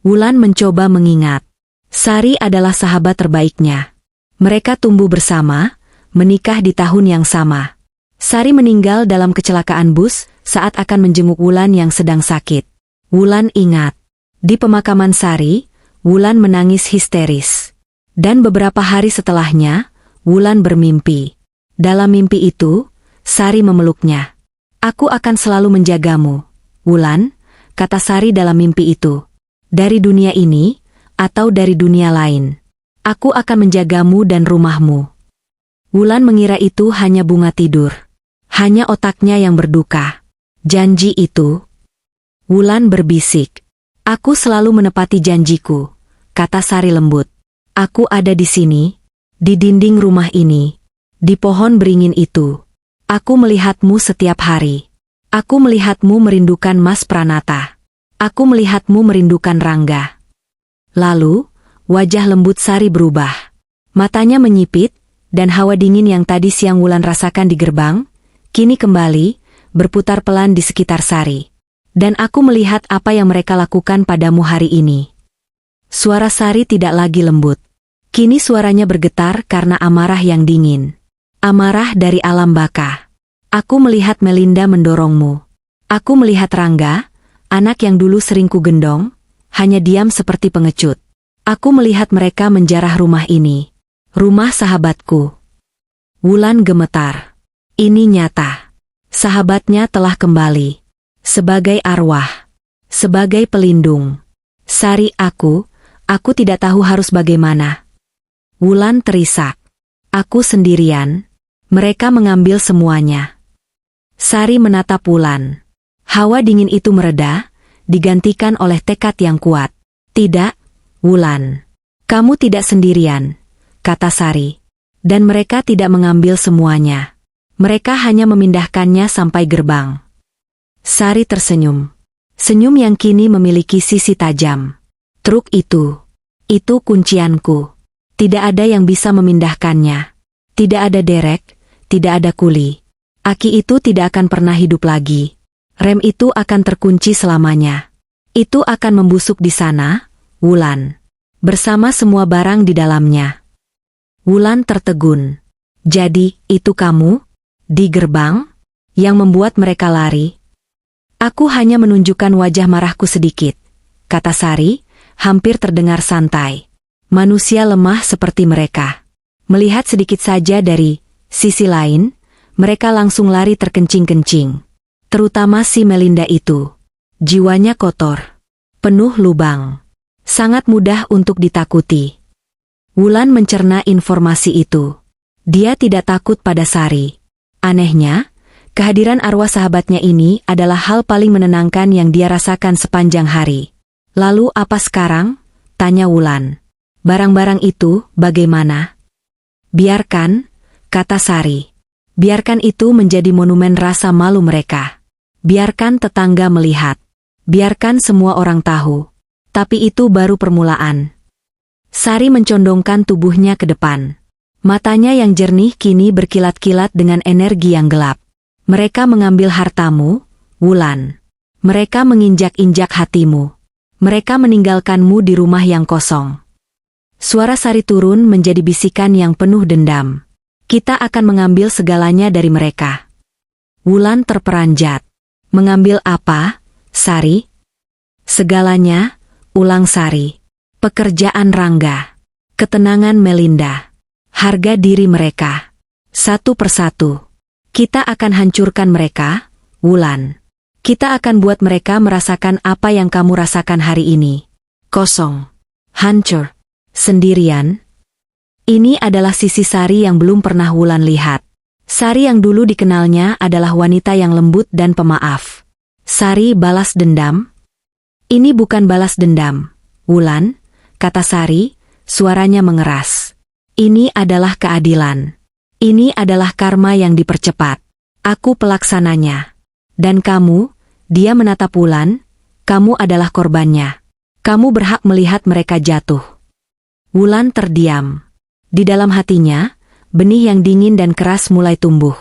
Wulan mencoba mengingat. Sari adalah sahabat terbaiknya. Mereka tumbuh bersama, menikah di tahun yang sama. Sari meninggal dalam kecelakaan bus saat akan menjenguk Wulan yang sedang sakit. Wulan ingat. Di pemakaman Sari, Wulan menangis histeris. Dan beberapa hari setelahnya, Wulan bermimpi. Dalam mimpi itu, Sari memeluknya. "Aku akan selalu menjagamu, Wulan," kata Sari dalam mimpi itu. "Dari dunia ini, atau dari dunia lain. Aku akan menjagamu dan rumahmu." Wulan mengira itu hanya bunga tidur. Hanya otaknya yang berduka. "Janji itu?" Wulan berbisik. "Aku selalu menepati janjiku," kata Sari lembut. "Aku ada di sini, di dinding rumah ini, di pohon beringin itu. Aku melihatmu setiap hari. Aku melihatmu merindukan Mas Pranata. Aku melihatmu merindukan Rangga." Lalu, wajah lembut Sari berubah. Matanya menyipit, dan hawa dingin yang tadi siang Wulan rasakan di gerbang, kini kembali, berputar pelan di sekitar Sari. "Dan aku melihat apa yang mereka lakukan padamu hari ini." Suara Sari tidak lagi lembut. Kini suaranya bergetar karena amarah yang dingin. Amarah dari alam baka. "Aku melihat Melinda mendorongmu. Aku melihat Rangga, anak yang dulu sering kugendong, hanya diam seperti pengecut. Aku melihat mereka menjarah rumah ini. Rumah sahabatku." Wulan gemetar. Ini nyata. Sahabatnya telah kembali. Sebagai arwah. Sebagai pelindung. "Sari, aku tidak tahu harus bagaimana." Wulan terisak. "Aku sendirian. Mereka mengambil semuanya." Sari menatap Wulan. Hawa dingin itu mereda, digantikan oleh tekad yang kuat. "Tidak, Wulan. Kamu tidak sendirian," kata Sari. "Dan mereka tidak mengambil semuanya. Mereka hanya memindahkannya sampai gerbang." Sari tersenyum. Senyum yang kini memiliki sisi tajam. "Truk itu kuncianku. Tidak ada yang bisa memindahkannya. Tidak ada derek, tidak ada kuli. Aki itu tidak akan pernah hidup lagi. Rem itu akan terkunci selamanya. Itu akan membusuk di sana, Wulan. Bersama semua barang di dalamnya." Wulan tertegun. "Jadi, itu kamu? Di gerbang? Yang membuat mereka lari?" "Aku hanya menunjukkan wajah marahku sedikit," kata Sari, hampir terdengar santai. "Manusia lemah seperti mereka. Melihat sedikit saja dari sisi lain, mereka langsung lari terkencing-kencing. Terutama si Melinda itu. Jiwanya kotor. Penuh lubang. Sangat mudah untuk ditakuti." Wulan mencerna informasi itu. Dia tidak takut pada Sari. Anehnya, kehadiran arwah sahabatnya ini adalah hal paling menenangkan yang dia rasakan sepanjang hari. "Lalu apa sekarang?" tanya Wulan. "Barang-barang itu bagaimana?" "Biarkan," kata Sari. "Biarkan itu menjadi monumen rasa malu mereka. Biarkan tetangga melihat. Biarkan semua orang tahu. Tapi itu baru permulaan." Sari mencondongkan tubuhnya ke depan. Matanya yang jernih kini berkilat-kilat dengan energi yang gelap. "Mereka mengambil hartamu, Wulan. Mereka menginjak-injak hatimu. Mereka meninggalkanmu di rumah yang kosong. Suara Sari turun menjadi bisikan yang penuh dendam. Kita akan mengambil segalanya dari mereka. Wulan terperanjat. Mengambil apa, Sari? Segalanya, ulang Sari. Pekerjaan Rangga. Ketenangan Melinda. Harga diri mereka. Satu persatu. Kita akan hancurkan mereka, Wulan. Kita akan buat mereka merasakan apa yang kamu rasakan hari ini. Kosong. Hancur. Sendirian. Ini adalah sisi Sari yang belum pernah Wulan lihat. Sari yang dulu dikenalnya adalah wanita yang lembut dan pemaaf. Sari balas dendam? Ini bukan balas dendam, Wulan, kata Sari, suaranya mengeras. Ini adalah keadilan. Ini adalah karma yang dipercepat. Aku pelaksananya. Dan kamu, dia menatap Wulan, kamu adalah korbannya. Kamu berhak melihat mereka jatuh. Wulan terdiam. Di dalam hatinya, benih yang dingin dan keras mulai tumbuh.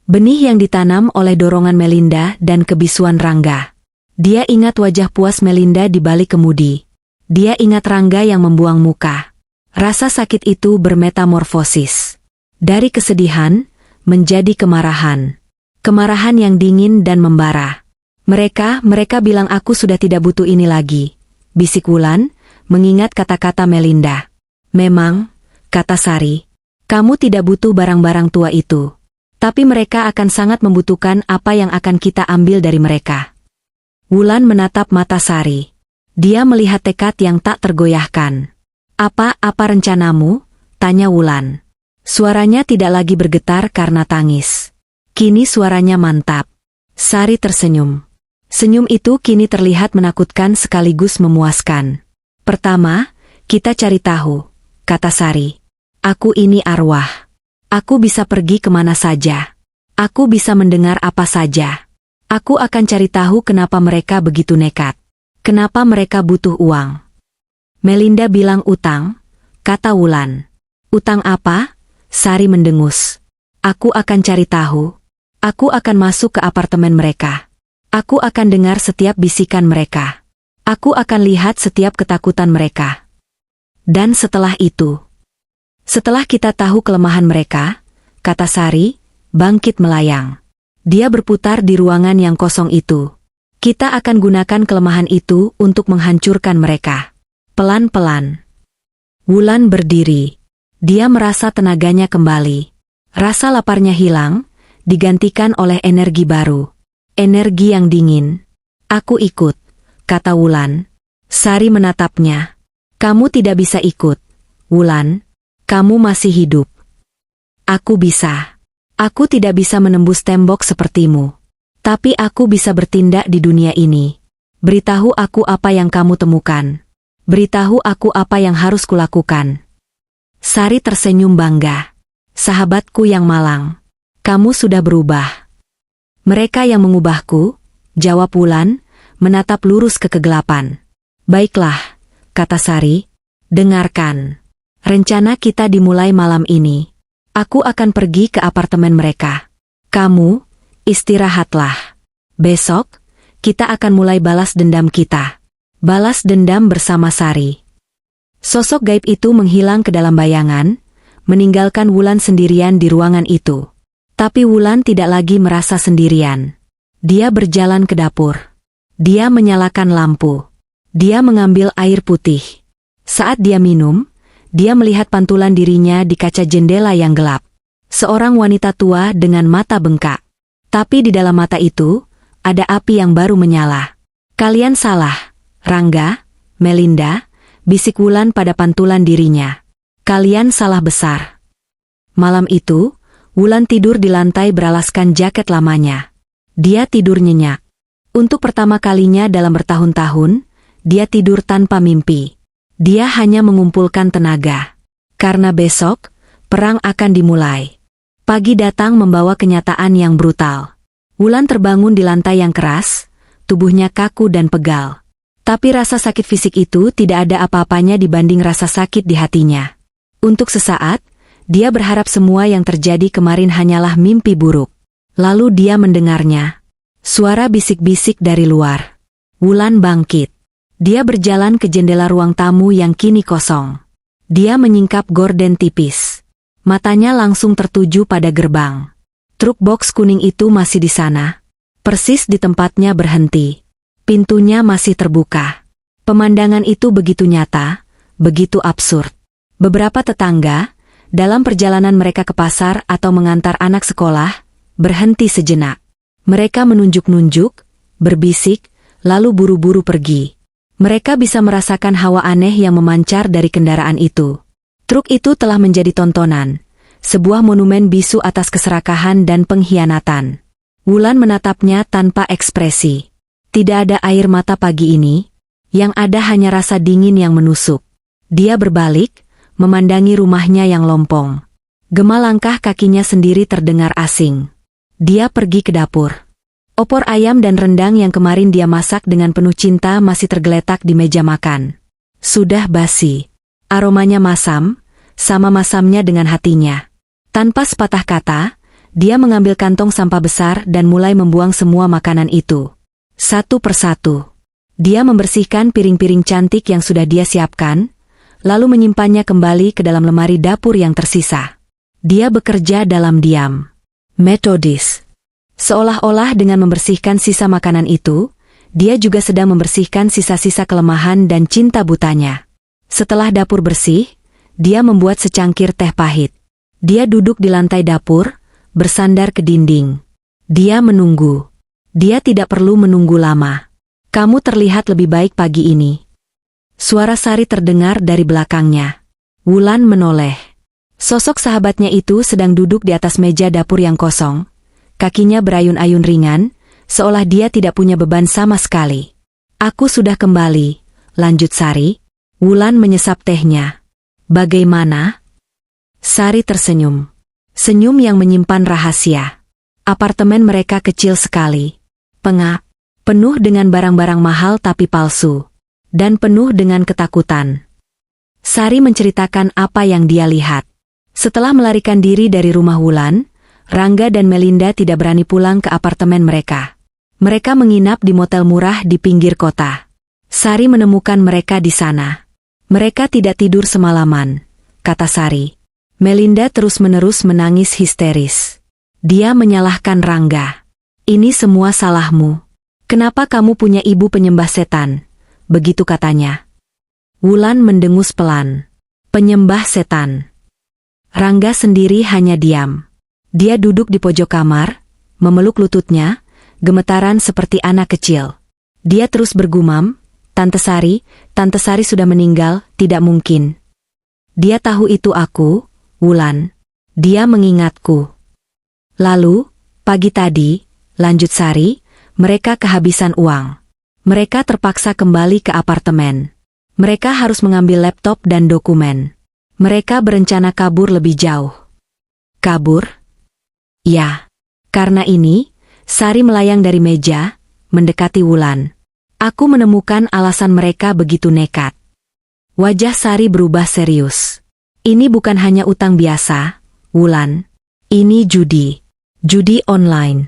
Benih yang ditanam oleh dorongan Melinda dan kebisuan Rangga. Dia ingat wajah puas Melinda di balik kemudi. Dia ingat Rangga yang membuang muka. Rasa sakit itu bermetamorfosis. Dari kesedihan, menjadi kemarahan. Kemarahan yang dingin dan membara. Mereka bilang aku sudah tidak butuh ini lagi. Bisik Wulan, mengingat kata-kata Melinda. Memang, kata Sari, kamu tidak butuh barang-barang tua itu. Tapi mereka akan sangat membutuhkan apa yang akan kita ambil dari mereka. Wulan menatap mata Sari. Dia melihat tekad yang tak tergoyahkan. Apa rencanamu? Tanya Wulan. Suaranya tidak lagi bergetar karena tangis. Kini suaranya mantap. Sari tersenyum. Senyum itu kini terlihat menakutkan sekaligus memuaskan. Pertama, kita cari tahu, kata Sari. Aku ini arwah. Aku bisa pergi kemana saja. Aku bisa mendengar apa saja. Aku akan cari tahu kenapa mereka begitu nekat. Kenapa mereka butuh uang. Melinda bilang utang, kata Wulan. Utang apa? Sari mendengus. Aku akan cari tahu. Aku akan masuk ke apartemen mereka. Aku akan dengar setiap bisikan mereka. Aku akan lihat setiap ketakutan mereka. Dan setelah itu, setelah kita tahu kelemahan mereka, kata Sari, bangkit melayang. Dia berputar di ruangan yang kosong itu. Kita akan gunakan kelemahan itu untuk menghancurkan mereka. Pelan-pelan. Wulan berdiri. Dia merasa tenaganya kembali. Rasa laparnya hilang, digantikan oleh energi baru. Energi yang dingin. Aku ikut, kata Wulan. Sari menatapnya. Kamu tidak bisa ikut, Wulan. Kamu masih hidup. Aku bisa. Aku tidak bisa menembus tembok sepertimu. Tapi aku bisa bertindak di dunia ini. Beritahu aku apa yang kamu temukan. Beritahu aku apa yang harus kulakukan. Sari tersenyum bangga. Sahabatku yang malang. Kamu sudah berubah. Mereka yang mengubahku, jawab Wulan, menatap lurus ke kegelapan. Baiklah, kata Sari. Dengarkan. Rencana kita dimulai malam ini. Aku akan pergi ke apartemen mereka. Kamu, istirahatlah. Besok, kita akan mulai balas dendam kita. Balas dendam bersama Sari. Sosok gaib itu menghilang ke dalam bayangan, meninggalkan Wulan sendirian di ruangan itu. Tapi Wulan tidak lagi merasa sendirian. Dia berjalan ke dapur. Dia menyalakan lampu. Dia mengambil air putih. Saat dia minum, dia melihat pantulan dirinya di kaca jendela yang gelap. Seorang wanita tua dengan mata bengkak. Tapi di dalam mata itu, ada api yang baru menyala. Kalian salah, Rangga, Melinda, bisik Wulan pada pantulan dirinya. Kalian salah besar. Malam itu, Wulan tidur di lantai beralaskan jaket lamanya. Dia tidur nyenyak. Untuk pertama kalinya dalam bertahun-tahun, dia tidur tanpa mimpi. Dia hanya mengumpulkan tenaga. Karena besok, perang akan dimulai. Pagi datang membawa kenyataan yang brutal. Wulan terbangun di lantai yang keras, tubuhnya kaku dan pegal. Tapi rasa sakit fisik itu tidak ada apa-apanya dibanding rasa sakit di hatinya. Untuk sesaat, dia berharap semua yang terjadi kemarin hanyalah mimpi buruk. Lalu dia mendengarnya. Suara bisik-bisik dari luar. Wulan bangkit. Dia berjalan ke jendela ruang tamu yang kini kosong. Dia menyingkap gorden tipis. Matanya langsung tertuju pada gerbang. Truk box kuning itu masih di sana. Persis di tempatnya berhenti. Pintunya masih terbuka. Pemandangan itu begitu nyata, begitu absurd. Beberapa tetangga, dalam perjalanan mereka ke pasar atau mengantar anak sekolah, berhenti sejenak. Mereka menunjuk-nunjuk, berbisik, lalu buru-buru pergi. Mereka bisa merasakan hawa aneh yang memancar dari kendaraan itu. Truk itu telah menjadi tontonan, sebuah monumen bisu atas keserakahan dan pengkhianatan. Wulan menatapnya tanpa ekspresi. Tidak ada air mata pagi ini, yang ada hanya rasa dingin yang menusuk. Dia berbalik, memandangi rumahnya yang lompong. Gema langkah kakinya sendiri terdengar asing. Dia pergi ke dapur. Opor ayam dan rendang yang kemarin dia masak dengan penuh cinta masih tergeletak di meja makan. Sudah basi. Aromanya masam, sama masamnya dengan hatinya. Tanpa sepatah kata, dia mengambil kantong sampah besar dan mulai membuang semua makanan itu. Satu persatu. Dia membersihkan piring-piring cantik yang sudah dia siapkan, lalu menyimpannya kembali ke dalam lemari dapur yang tersisa. Dia bekerja dalam diam. Metodis. Seolah-olah dengan membersihkan sisa makanan itu, dia juga sedang membersihkan sisa-sisa kelemahan dan cinta butanya. Setelah dapur bersih, dia membuat secangkir teh pahit. Dia duduk di lantai dapur, bersandar ke dinding. Dia menunggu. Dia tidak perlu menunggu lama. Kamu terlihat lebih baik pagi ini. Suara Sari terdengar dari belakangnya. Wulan menoleh. Sosok sahabatnya itu sedang duduk di atas meja dapur yang kosong. Kakinya berayun-ayun ringan, seolah dia tidak punya beban sama sekali. Aku sudah kembali, lanjut Sari. Wulan menyesap tehnya. Bagaimana? Sari tersenyum. Senyum yang menyimpan rahasia. Apartemen mereka kecil sekali. Pengap. Penuh dengan barang-barang mahal tapi palsu. Dan penuh dengan ketakutan. Sari menceritakan apa yang dia lihat. Setelah melarikan diri dari rumah Wulan, Rangga dan Melinda tidak berani pulang ke apartemen mereka. Mereka menginap di motel murah di pinggir kota. Sari menemukan mereka di sana. Mereka tidak tidur semalaman, kata Sari. Melinda terus-menerus menangis histeris. Dia menyalahkan Rangga. Ini semua salahmu. Kenapa kamu punya ibu penyembah setan? Begitu katanya. Wulan mendengus pelan. Penyembah setan. Rangga sendiri hanya diam. Dia duduk di pojok kamar, memeluk lututnya, gemetaran seperti anak kecil. Dia terus bergumam, Tante Sari sudah meninggal, tidak mungkin. Dia tahu itu aku, Wulan. Dia mengingatku. Lalu, pagi tadi, lanjut Sari, mereka kehabisan uang. Mereka terpaksa kembali ke apartemen. Mereka harus mengambil laptop dan dokumen. Mereka berencana kabur lebih jauh. Kabur? Ya. Karena ini, Sari melayang dari meja, mendekati Wulan. Aku menemukan alasan mereka begitu nekat. Wajah Sari berubah serius. Ini bukan hanya utang biasa, Wulan. Ini judi. Judi online.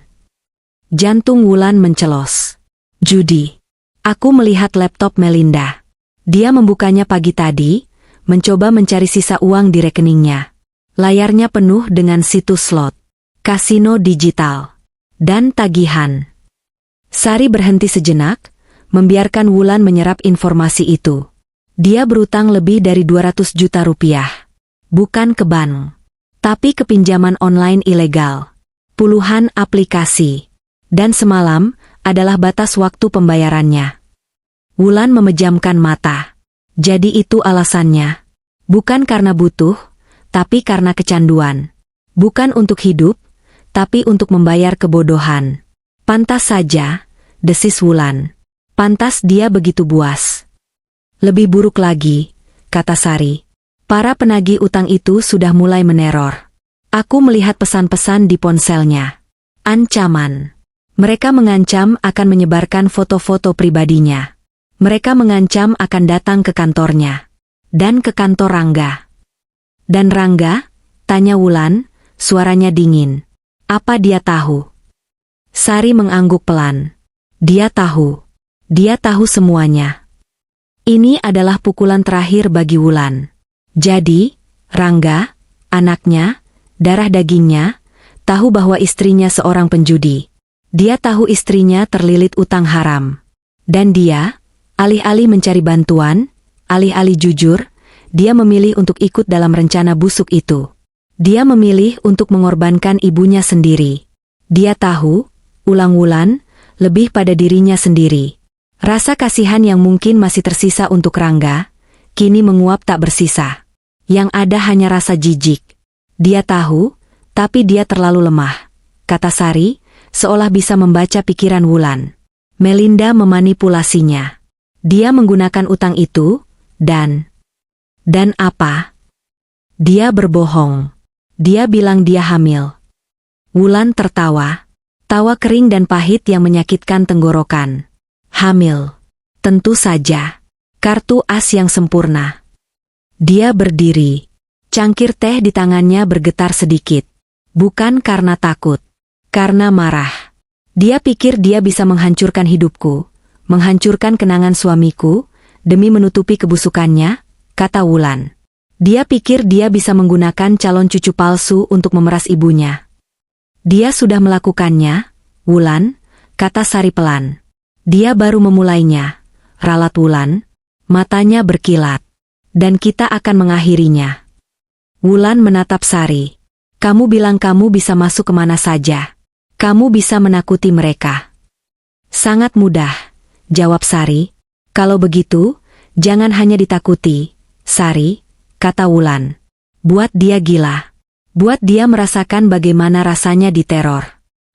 Jantung Wulan mencelos. Judi. Aku melihat laptop Melinda. Dia membukanya pagi tadi, mencoba mencari sisa uang di rekeningnya. Layarnya penuh dengan situs slot, kasino digital, dan tagihan. Sari berhenti sejenak, membiarkan Wulan menyerap informasi itu. Dia berutang lebih dari 200 juta rupiah. Bukan ke bank, tapi ke pinjaman online ilegal. Puluhan aplikasi. Dan semalam, adalah batas waktu pembayarannya. Wulan memejamkan mata. Jadi itu alasannya. Bukan karena butuh, tapi karena kecanduan. Bukan untuk hidup, tapi untuk membayar kebodohan. Pantas saja, desis Wulan. Pantas dia begitu buas. Lebih buruk lagi, kata Sari. Para penagih utang itu sudah mulai meneror. Aku melihat pesan-pesan di ponselnya. Ancaman. Mereka mengancam akan menyebarkan foto-foto pribadinya. Mereka mengancam akan datang ke kantornya. Dan ke kantor Rangga. Dan Rangga? Tanya Wulan, suaranya dingin. Apa dia tahu? Sari mengangguk pelan. Dia tahu. Dia tahu semuanya. Ini adalah pukulan terakhir bagi Wulan. Jadi, Rangga, anaknya, darah dagingnya, tahu bahwa istrinya seorang penjudi. Dia tahu istrinya terlilit utang haram. Dan dia, alih-alih mencari bantuan, alih-alih jujur, dia memilih untuk ikut dalam rencana busuk itu. Dia memilih untuk mengorbankan ibunya sendiri. Dia tahu, ulang Wulan, lebih pada dirinya sendiri. Rasa kasihan yang mungkin masih tersisa untuk Rangga, kini menguap tak bersisa. Yang ada hanya rasa jijik. Dia tahu, tapi dia terlalu lemah, kata Sari, seolah bisa membaca pikiran Wulan. Melinda memanipulasinya. Dia menggunakan utang itu, dan apa? Dia berbohong. Dia bilang dia hamil. Wulan tertawa. Tawa kering dan pahit yang menyakitkan tenggorokan. Hamil. Tentu saja. Kartu as yang sempurna. Dia berdiri. Cangkir teh di tangannya bergetar sedikit. Bukan karena takut. Karena marah. Dia pikir dia bisa menghancurkan hidupku. Menghancurkan kenangan suamiku. Demi menutupi kebusukannya, kata Wulan. Dia pikir dia bisa menggunakan calon cucu palsu untuk memeras ibunya. Dia sudah melakukannya, Wulan, kata Sari pelan. Dia baru memulainya, ralat Wulan, matanya berkilat. Dan kita akan mengakhirinya. Wulan menatap Sari. Kamu bilang kamu bisa masuk kemana saja. Kamu bisa menakuti mereka. Sangat mudah, jawab Sari. Kalau begitu, jangan hanya ditakuti, Sari, kata Wulan. Buat dia gila. Buat dia merasakan bagaimana rasanya diteror.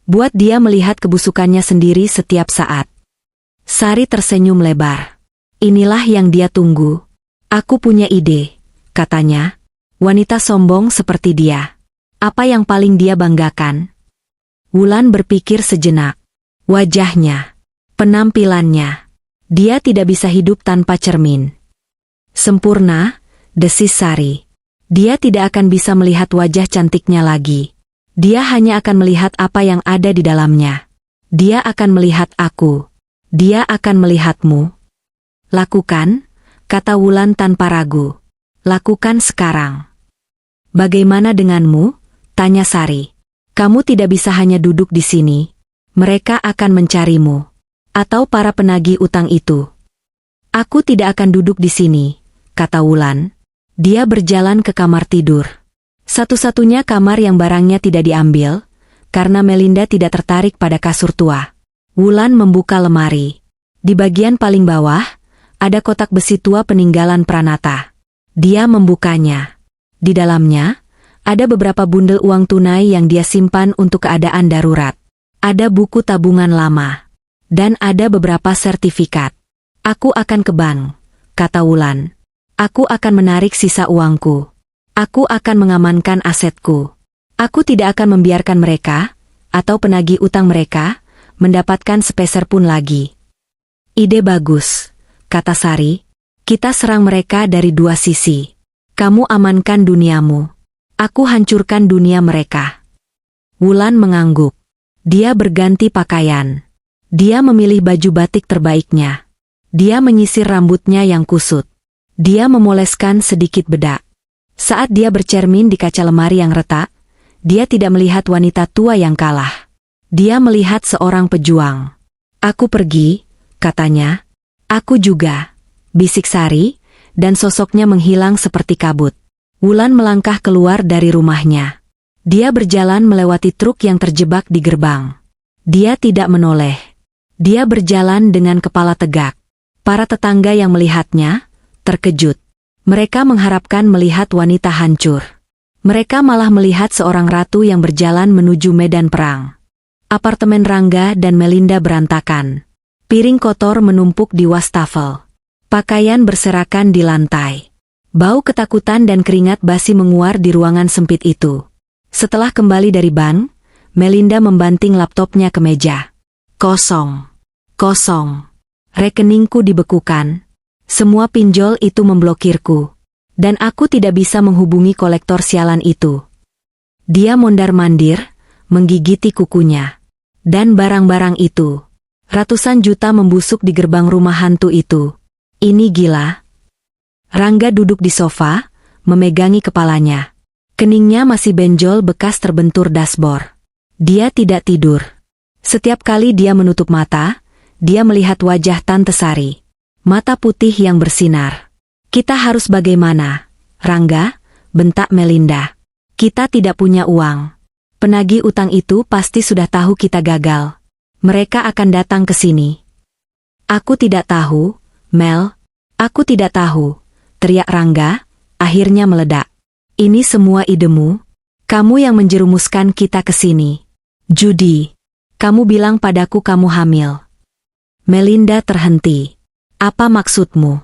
Buat dia melihat kebusukannya sendiri setiap saat. Sari tersenyum lebar. Inilah yang dia tunggu. Aku punya ide, katanya. Wanita sombong seperti dia. Apa yang paling dia banggakan? Wulan berpikir sejenak. Wajahnya. Penampilannya. Dia tidak bisa hidup tanpa cermin. Sempurna, desis Sari. Dia tidak akan bisa melihat wajah cantiknya lagi. Dia hanya akan melihat apa yang ada di dalamnya. Dia akan melihat aku. Dia akan melihatmu. Lakukan, kata Wulan tanpa ragu. Lakukan sekarang. Bagaimana denganmu? Tanya Sari. Kamu tidak bisa hanya duduk di sini. Mereka akan mencarimu. Atau para penagih utang itu. Aku tidak akan duduk di sini, kata Wulan. Dia berjalan ke kamar tidur. Satu-satunya kamar yang barangnya tidak diambil, karena Melinda tidak tertarik pada kasur tua. Wulan membuka lemari. Di bagian paling bawah, ada kotak besi tua peninggalan Pranata. Dia membukanya. Di dalamnya, ada beberapa bundel uang tunai yang dia simpan untuk keadaan darurat. Ada buku tabungan lama. Dan ada beberapa sertifikat. Aku akan ke bank, kata Wulan. Aku akan menarik sisa uangku. Aku akan mengamankan asetku. Aku tidak akan membiarkan mereka, atau penagih utang mereka, mendapatkan sepeser pun lagi. Ide bagus, kata Sari. Kita serang mereka dari dua sisi. Kamu amankan duniamu. Aku hancurkan dunia mereka. Wulan mengangguk. Dia berganti pakaian. Dia memilih baju batik terbaiknya. Dia menyisir rambutnya yang kusut. Dia memoleskan sedikit bedak. Saat dia bercermin di kaca lemari yang retak, dia tidak melihat wanita tua yang kalah. Dia melihat seorang pejuang. Aku pergi, katanya. Aku juga, bisik Sari, dan sosoknya menghilang seperti kabut. Wulan melangkah keluar dari rumahnya. Dia berjalan melewati truk yang terjebak di gerbang. Dia tidak menoleh. Dia berjalan dengan kepala tegak. Para tetangga yang melihatnya, terkejut. Mereka mengharapkan melihat wanita hancur. Mereka malah melihat seorang ratu yang berjalan menuju medan perang. Apartemen Rangga dan Melinda berantakan. Piring kotor menumpuk di wastafel. Pakaian berserakan di lantai. Bau ketakutan dan keringat basi menguar di ruangan sempit itu. Setelah kembali dari bank, Melinda membanting laptopnya ke meja. Kosong. Kosong. Rekeningku dibekukan. Semua pinjol itu memblokirku. Dan aku tidak bisa menghubungi kolektor sialan itu. Dia mondar-mandir, menggigiti kukunya. Dan barang-barang itu. Ratusan juta membusuk di gerbang rumah hantu itu. Ini gila. Rangga duduk di sofa, memegangi kepalanya. Keningnya masih benjol bekas terbentur dashboard. Dia tidak tidur. Setiap kali dia menutup mata, dia melihat wajah Tante Sari. Mata putih yang bersinar. Kita harus bagaimana, Rangga? Bentak Melinda. Kita tidak punya uang. Penagih utang itu pasti sudah tahu kita gagal. Mereka akan datang ke sini. Aku tidak tahu, Mel. Aku tidak tahu, teriak Rangga, akhirnya meledak. Ini semua idemu. Kamu yang menjerumuskan kita ke sini. Judi. Kamu bilang padaku kamu hamil. Melinda terhenti. Apa maksudmu?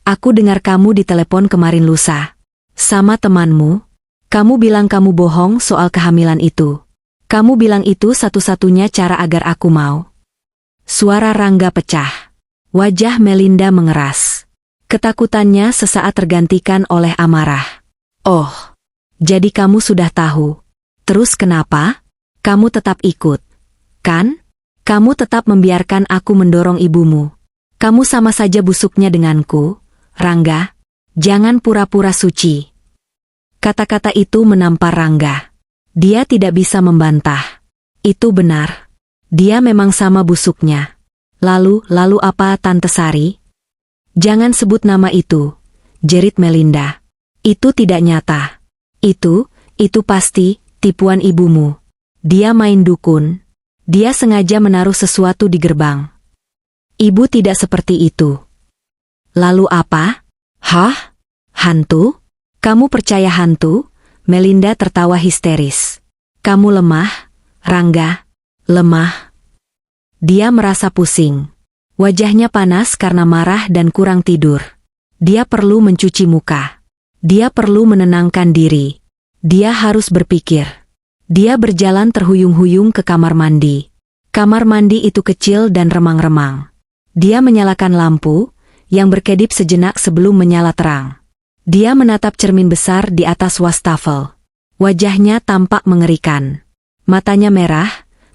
Aku dengar kamu di telepon kemarin lusa. Sama temanmu. Kamu bilang kamu bohong soal kehamilan itu. Kamu bilang itu satu-satunya cara agar aku mau. Suara Rangga pecah. Wajah Melinda mengeras. Ketakutannya sesaat tergantikan oleh amarah. Oh, jadi kamu sudah tahu. Terus kenapa? Kamu tetap ikut, kan? Kamu tetap membiarkan aku mendorong ibumu. Kamu sama saja busuknya denganku, Rangga. Jangan pura-pura suci. Kata-kata itu menampar Rangga. Dia tidak bisa membantah. Itu benar. Dia memang sama busuknya. Lalu apa Tante Sari? Jangan sebut nama itu, jerit Melinda. Itu tidak nyata. Itu pasti tipuan ibumu. Dia main dukun. Dia sengaja menaruh sesuatu di gerbang. Ibu tidak seperti itu. Lalu apa? Hah? Hantu? Kamu percaya hantu? Melinda tertawa histeris. Kamu lemah, Rangga. Lemah. Dia merasa pusing. Wajahnya panas karena marah dan kurang tidur. Dia perlu mencuci muka. Dia perlu menenangkan diri. Dia harus berpikir. Dia berjalan terhuyung-huyung ke kamar mandi. Kamar mandi itu kecil dan remang-remang. Dia menyalakan lampu, yang berkedip sejenak sebelum menyala terang. Dia menatap cermin besar di atas wastafel. Wajahnya tampak mengerikan. Matanya merah,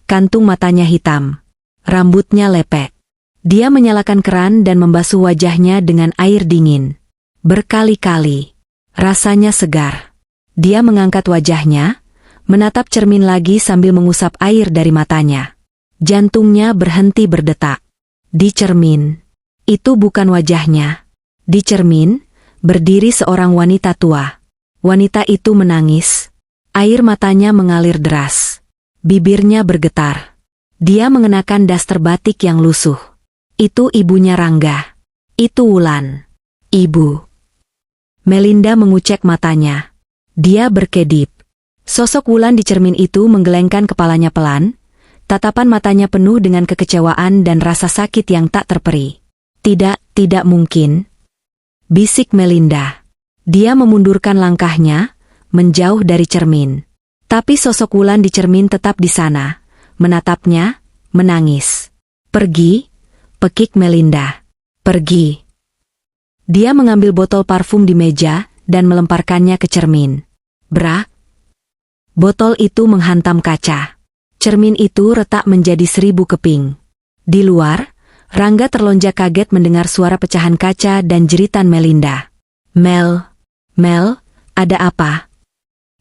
kantung matanya hitam. Rambutnya lepek. Dia menyalakan keran dan membasuh wajahnya dengan air dingin. Berkali-kali. Rasanya segar. Dia mengangkat wajahnya, menatap cermin lagi sambil mengusap air dari matanya. Jantungnya berhenti berdetak. Di cermin. Itu bukan wajahnya. Di cermin, berdiri seorang wanita tua. Wanita itu menangis. Air matanya mengalir deras. Bibirnya bergetar. Dia mengenakan daster batik yang lusuh. Itu ibunya Rangga. Itu Wulan. Ibu. Melinda mengucek matanya. Dia berkedip. Sosok Wulan di cermin itu menggelengkan kepalanya pelan, tatapan matanya penuh dengan kekecewaan dan rasa sakit yang tak terperi. Tidak mungkin. Bisik Melinda. Dia memundurkan langkahnya, menjauh dari cermin. Tapi sosok Wulan di cermin tetap di sana, menatapnya, menangis. Pergi, pekik Melinda. Pergi. Dia mengambil botol parfum di meja dan melemparkannya ke cermin. Brak. Botol itu menghantam kaca. Cermin itu retak menjadi 1000 keping. Di luar, Rangga terlonjak kaget mendengar suara pecahan kaca dan jeritan Melinda. Mel, ada apa?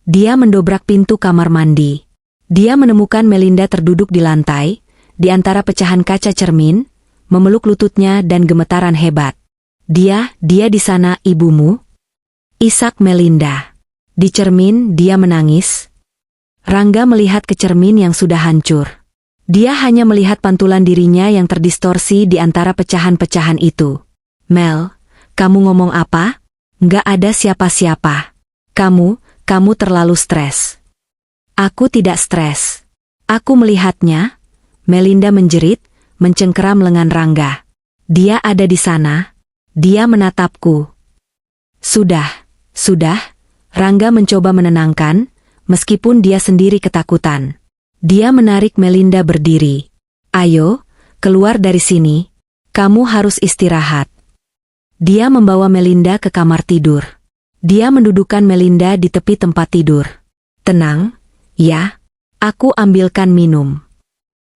Dia mendobrak pintu kamar mandi. Dia menemukan Melinda terduduk di lantai, di antara pecahan kaca cermin, memeluk lututnya dan gemetaran hebat. Dia di sana ibumu? Isak Melinda. Di cermin dia menangis. Rangga melihat ke cermin yang sudah hancur. Dia hanya melihat pantulan dirinya yang terdistorsi di antara pecahan-pecahan itu. Mel, kamu ngomong apa? Nggak ada siapa-siapa. Kamu terlalu stres. Aku tidak stres. Aku melihatnya. Melinda menjerit, mencengkeram lengan Rangga. Dia ada di sana. Dia menatapku. Sudah. Rangga mencoba menenangkan, meskipun dia sendiri ketakutan. Dia menarik Melinda berdiri. Ayo, keluar dari sini. Kamu harus istirahat. Dia membawa Melinda ke kamar tidur. Dia mendudukkan Melinda di tepi tempat tidur. Tenang, ya. Aku ambilkan minum.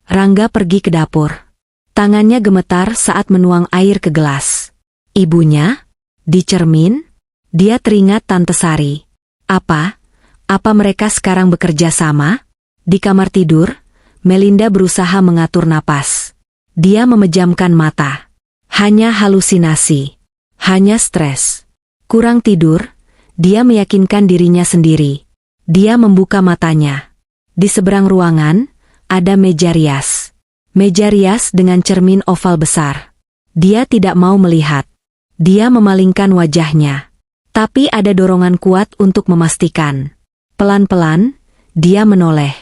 Rangga pergi ke dapur. Tangannya gemetar saat menuang air ke gelas. Ibunya? Di cermin? Dia teringat Tante Sari. Apa mereka sekarang bekerja sama? Di kamar tidur, Melinda berusaha mengatur napas. Dia memejamkan mata. Hanya halusinasi. Hanya stres. Kurang tidur, dia meyakinkan dirinya sendiri. Dia membuka matanya. Di seberang ruangan, ada meja rias. Meja rias dengan cermin oval besar. Dia tidak mau melihat. Dia memalingkan wajahnya. Tapi ada dorongan kuat untuk memastikan. Pelan-pelan, dia menoleh.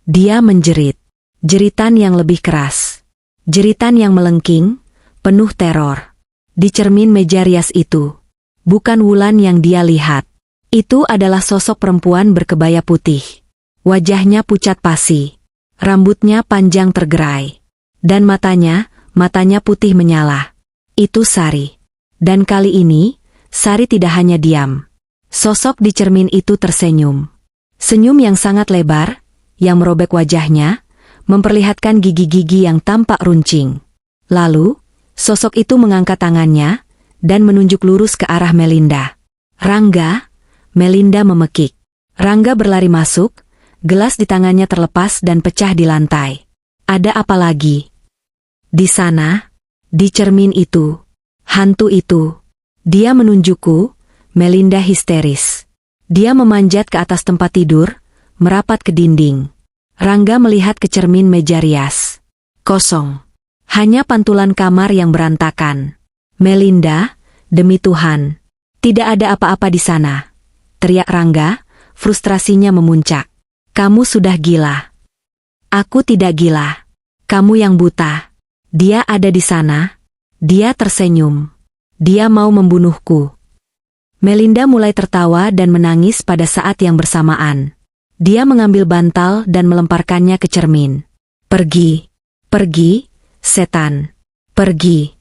Dia menjerit. Jeritan yang lebih keras. Jeritan yang melengking, penuh teror. Di cermin meja rias itu, bukan Wulan yang dia lihat. Itu adalah sosok perempuan berkebaya putih. Wajahnya pucat pasi. Rambutnya panjang tergerai. Dan matanya putih menyala. Itu Sari. Dan kali ini, Sari tidak hanya diam. Sosok di cermin itu tersenyum. Senyum yang sangat lebar, yang merobek wajahnya, memperlihatkan gigi-gigi yang tampak runcing. Lalu, sosok itu mengangkat tangannya, dan menunjuk lurus ke arah Melinda. Rangga, Melinda memekik. Rangga berlari masuk, gelas di tangannya terlepas dan pecah di lantai. Ada apa lagi? Di sana, di cermin itu, hantu itu. Dia menunjukku, Melinda histeris. Dia memanjat ke atas tempat tidur, merapat ke dinding. Rangga melihat ke cermin meja rias. Kosong. Hanya pantulan kamar yang berantakan. Melinda, demi Tuhan, tidak ada apa-apa di sana. Teriak Rangga, frustrasinya memuncak. Kamu sudah gila. Aku tidak gila. Kamu yang buta. Dia ada di sana. Dia tersenyum. Dia mau membunuhku. Melinda mulai tertawa dan menangis pada saat yang bersamaan. Dia mengambil bantal dan melemparkannya ke cermin. Pergi. Pergi, setan. Pergi.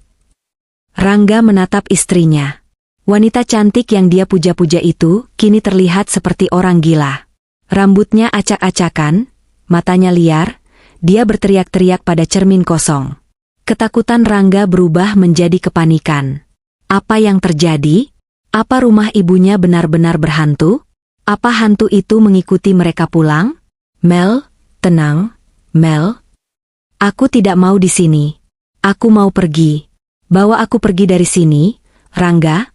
Rangga menatap istrinya. Wanita cantik yang dia puja-puja itu kini terlihat seperti orang gila. Rambutnya acak-acakan, matanya liar, dia berteriak-teriak pada cermin kosong. Ketakutan Rangga berubah menjadi kepanikan. Apa yang terjadi? Apa rumah ibunya benar-benar berhantu? Apa hantu itu mengikuti mereka pulang? Mel, tenang, Mel. Aku tidak mau di sini. Aku mau pergi. Bawa aku pergi dari sini, Rangga,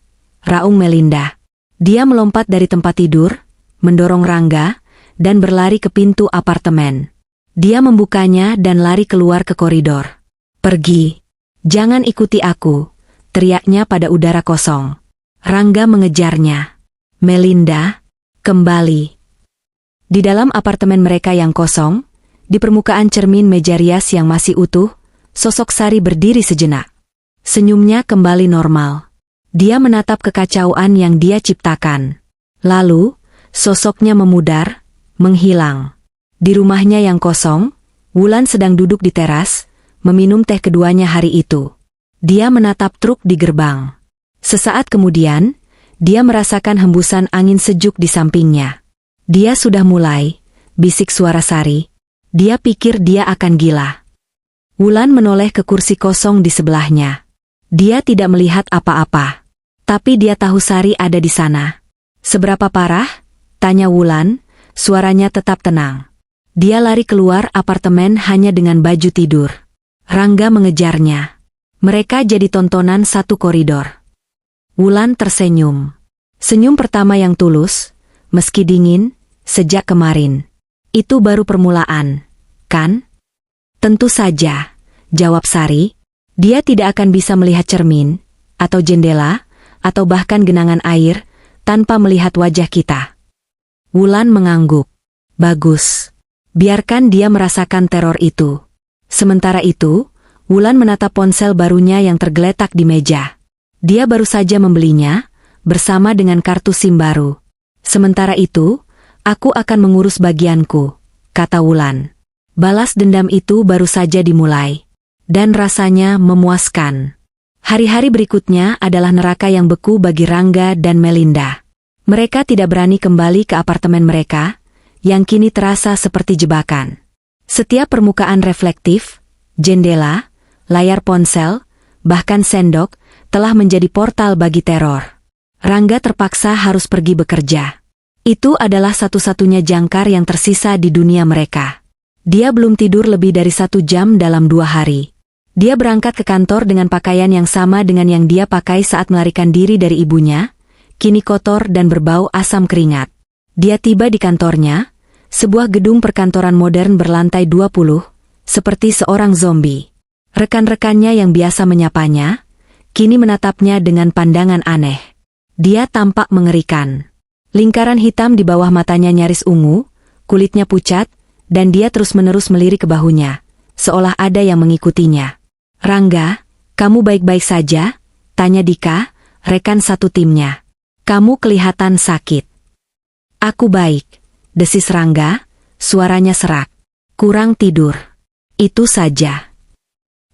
raung Melinda. Dia melompat dari tempat tidur, mendorong Rangga, dan berlari ke pintu apartemen. Dia membukanya dan lari keluar ke koridor. Pergi. Jangan ikuti aku, teriaknya pada udara kosong. Rangga mengejarnya. Melinda, kembali. Di dalam apartemen mereka yang kosong, di permukaan cermin meja rias yang masih utuh, sosok Sari berdiri sejenak. Senyumnya kembali normal. Dia menatap kekacauan yang dia ciptakan. Lalu, sosoknya memudar, menghilang. Di rumahnya yang kosong, Wulan sedang duduk di teras, meminum teh keduanya hari itu. Dia menatap truk di gerbang. Sesaat kemudian, dia merasakan hembusan angin sejuk di sampingnya. Dia sudah mulai, bisik suara Sari. Dia pikir dia akan gila. Wulan menoleh ke kursi kosong di sebelahnya. Dia tidak melihat apa-apa. Tapi dia tahu Sari ada di sana. Seberapa parah? Tanya Wulan, suaranya tetap tenang. Dia lari keluar apartemen hanya dengan baju tidur. Rangga mengejarnya. Mereka jadi tontonan satu koridor. Wulan tersenyum. Senyum pertama yang tulus, meski dingin, sejak kemarin. Itu baru permulaan, kan? Tentu saja, jawab Sari. Dia tidak akan bisa melihat cermin, atau jendela, atau bahkan genangan air, tanpa melihat wajah kita. Wulan mengangguk. Bagus. Biarkan dia merasakan teror itu. Sementara itu, Wulan menatap ponsel barunya yang tergeletak di meja. Dia baru saja membelinya, bersama dengan kartu SIM baru. Sementara itu, aku akan mengurus bagianku, kata Wulan. Balas dendam itu baru saja dimulai. Dan rasanya memuaskan. Hari-hari berikutnya adalah neraka yang beku bagi Rangga dan Melinda. Mereka tidak berani kembali ke apartemen mereka, yang kini terasa seperti jebakan. Setiap permukaan reflektif, jendela, layar ponsel, bahkan sendok, telah menjadi portal bagi teror. Rangga terpaksa harus pergi bekerja. Itu adalah satu-satunya jangkar yang tersisa di dunia mereka. Dia belum tidur lebih dari 1 jam dalam 2 hari. Dia berangkat ke kantor dengan pakaian yang sama dengan yang dia pakai saat melarikan diri dari ibunya, kini kotor dan berbau asam keringat. Dia tiba di kantornya, sebuah gedung perkantoran modern berlantai 20, seperti seorang zombie. Rekan-rekannya yang biasa menyapanya, kini menatapnya dengan pandangan aneh. Dia tampak mengerikan. Lingkaran hitam di bawah matanya nyaris ungu, kulitnya pucat, dan dia terus-menerus melirik ke bahunya, seolah ada yang mengikutinya. "Rangga, kamu baik-baik saja?" tanya Dika, rekan satu timnya. "Kamu kelihatan sakit." "Aku baik," desis Rangga, suaranya serak. "Kurang tidur. Itu saja."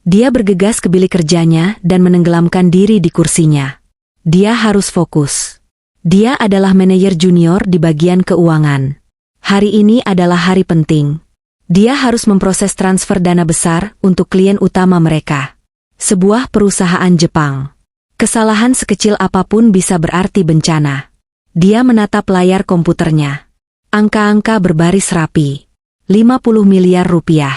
Dia bergegas ke bilik kerjanya dan menenggelamkan diri di kursinya. Dia harus fokus. Dia adalah manajer junior di bagian keuangan. Hari ini adalah hari penting. Dia harus memproses transfer dana besar untuk klien utama mereka. Sebuah perusahaan Jepang. Kesalahan sekecil apapun bisa berarti bencana. Dia menatap layar komputernya. Angka-angka berbaris rapi. 50 miliar rupiah.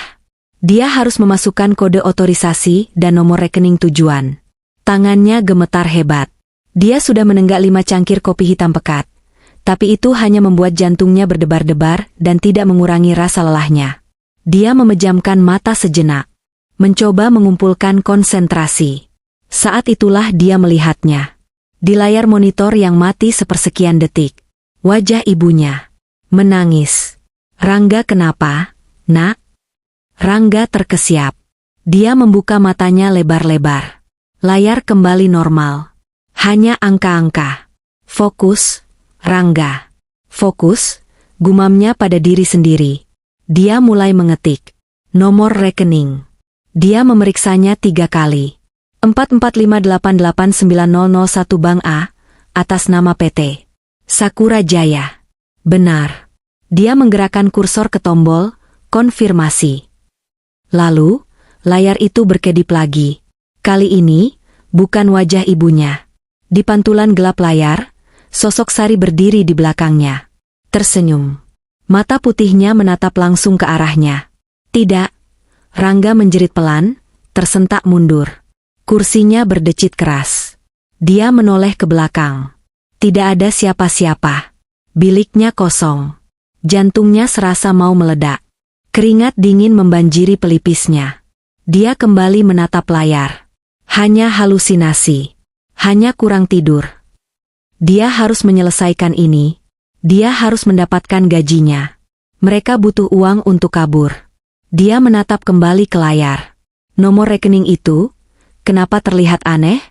Dia harus memasukkan kode otorisasi dan nomor rekening tujuan. Tangannya gemetar hebat. Dia sudah menenggak 5 cangkir kopi hitam pekat. Tapi itu hanya membuat jantungnya berdebar-debar dan tidak mengurangi rasa lelahnya. Dia memejamkan mata sejenak. Mencoba mengumpulkan konsentrasi. Saat itulah dia melihatnya. Di layar monitor yang mati sepersekian detik. Wajah ibunya. Menangis. "Rangga, kenapa, Nak?" Rangga terkesiap. Dia membuka matanya lebar-lebar. Layar kembali normal. Hanya angka-angka. "Fokus, Rangga. Fokus," gumamnya pada diri sendiri. Dia mulai mengetik. Nomor rekening. Dia memeriksanya 3 kali. 44588901 Bank A, atas nama PT Sakura Jaya. Benar. Dia menggerakkan kursor ke tombol, konfirmasi. Lalu, layar itu berkedip lagi. Kali ini, bukan wajah ibunya. Di pantulan gelap layar, sosok Sari berdiri di belakangnya. Tersenyum. Mata putihnya menatap langsung ke arahnya. "Tidak." Rangga menjerit pelan, tersentak mundur. Kursinya berdecit keras. Dia menoleh ke belakang. Tidak ada siapa-siapa. Biliknya kosong. Jantungnya serasa mau meledak. Keringat dingin membanjiri pelipisnya. Dia kembali menatap layar. Hanya halusinasi. Hanya kurang tidur. Dia harus menyelesaikan ini. Dia harus mendapatkan gajinya. Mereka butuh uang untuk kabur. Dia menatap kembali ke layar. Nomor rekening itu, kenapa terlihat aneh?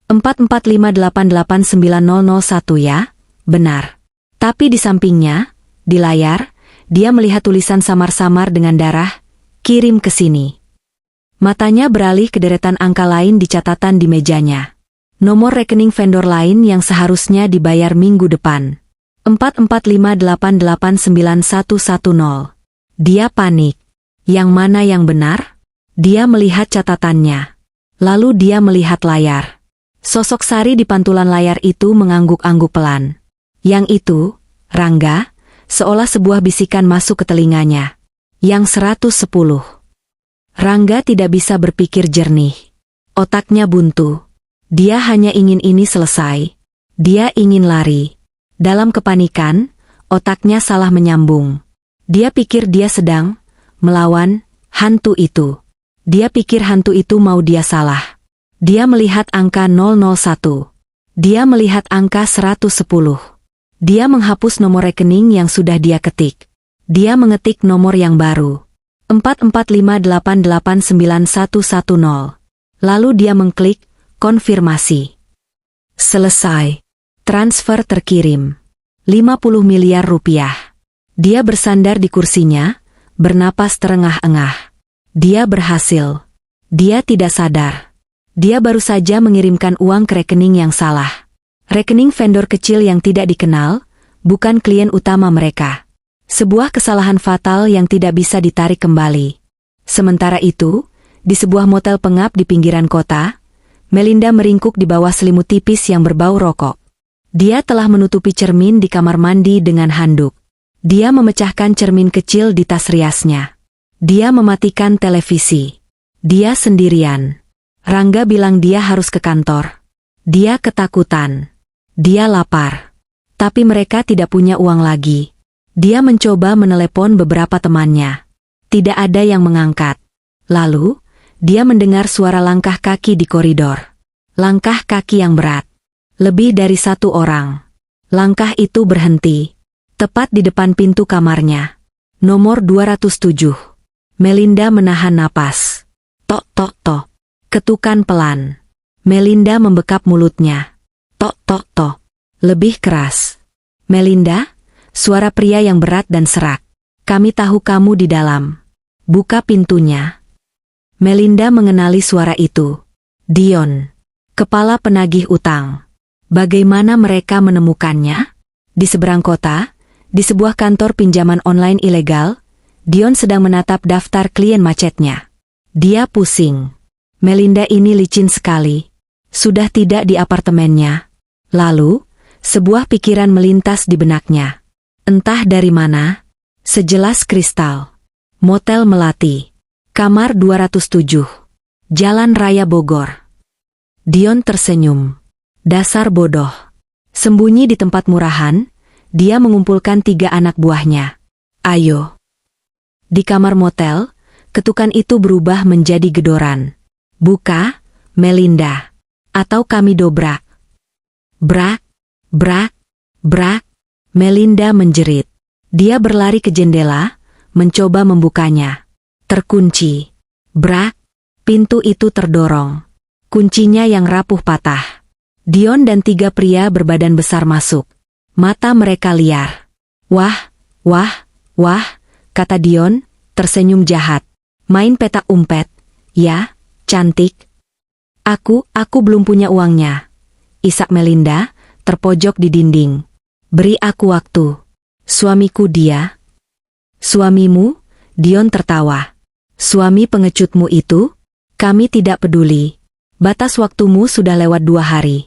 44588901 ya, benar. Tapi di sampingnya, di layar, dia melihat tulisan samar-samar dengan darah, "Kirim ke sini." Matanya beralih ke deretan angka lain di catatan di mejanya. Nomor rekening vendor lain yang seharusnya dibayar minggu depan. 4458891110. Dia panik. Yang mana yang benar? Dia melihat catatannya. Lalu dia melihat layar. Sosok Sari di pantulan layar itu mengangguk-angguk pelan. Yang itu, Rangga, seolah sebuah bisikan masuk ke telinganya. Yang 110. Rangga tidak bisa berpikir jernih. Otaknya buntu. Dia hanya ingin ini selesai. Dia ingin lari. Dalam kepanikan, otaknya salah menyambung. Dia pikir dia sedang melawan hantu itu. Dia pikir hantu itu mau dia salah. Dia melihat angka 001. Dia melihat angka 110. Dia menghapus nomor rekening yang sudah dia ketik. Dia mengetik nomor yang baru. 4458891110. Lalu dia mengklik konfirmasi. Selesai. Transfer terkirim. 50 miliar rupiah. Dia bersandar di kursinya, bernapas terengah-engah. Dia berhasil. Dia tidak sadar. Dia baru saja mengirimkan uang ke rekening yang salah. Rekening vendor kecil yang tidak dikenal, bukan klien utama mereka. Sebuah kesalahan fatal yang tidak bisa ditarik kembali. Sementara itu, di sebuah motel pengap di pinggiran kota, Melinda meringkuk di bawah selimut tipis yang berbau rokok. Dia telah menutupi cermin di kamar mandi dengan handuk. Dia memecahkan cermin kecil di tas riasnya. Dia mematikan televisi. Dia sendirian. Rangga bilang dia harus ke kantor. Dia ketakutan. Dia lapar. Tapi mereka tidak punya uang lagi. Dia mencoba menelepon beberapa temannya. Tidak ada yang mengangkat. Lalu, dia mendengar suara langkah kaki di koridor. Langkah kaki yang berat. Lebih dari satu orang. Langkah itu berhenti. Tepat di depan pintu kamarnya. Nomor 207. Melinda menahan napas. Tok tok tok. Ketukan pelan. Melinda membekap mulutnya. Tok tok tok. Lebih keras. Melinda, suara pria yang berat dan serak. Kami tahu kamu di dalam. Buka pintunya. Melinda mengenali suara itu. Dion. Kepala penagih utang. Bagaimana mereka menemukannya? Di seberang kota, di sebuah kantor pinjaman online ilegal, Dion sedang menatap daftar klien macetnya. Dia pusing. Melinda ini licin sekali. Sudah tidak di apartemennya. Lalu, sebuah pikiran melintas di benaknya. Entah dari mana, sejelas kristal. Motel Melati. Kamar 207. Jalan Raya Bogor. Dion tersenyum. Dasar bodoh. Sembunyi di tempat murahan, dia mengumpulkan 3 anak buahnya. Ayo. Di kamar motel, ketukan itu berubah menjadi gedoran. Buka, Melinda. Atau kami dobrak. Brak, brak, brak. Melinda menjerit. Dia berlari ke jendela, mencoba membukanya. Terkunci. Brak. Pintu itu terdorong. Kuncinya yang rapuh patah. Dion dan 3 pria berbadan besar masuk. Mata mereka liar. Wah, wah, wah, kata Dion, tersenyum jahat. Main petak umpet. Ya, cantik. Aku belum punya uangnya. Isak Melinda, terpojok di dinding. Beri aku waktu. Suamiku dia. Suamimu? Dion tertawa. Suami pengecutmu itu? Kami tidak peduli. Batas waktumu sudah lewat 2 hari.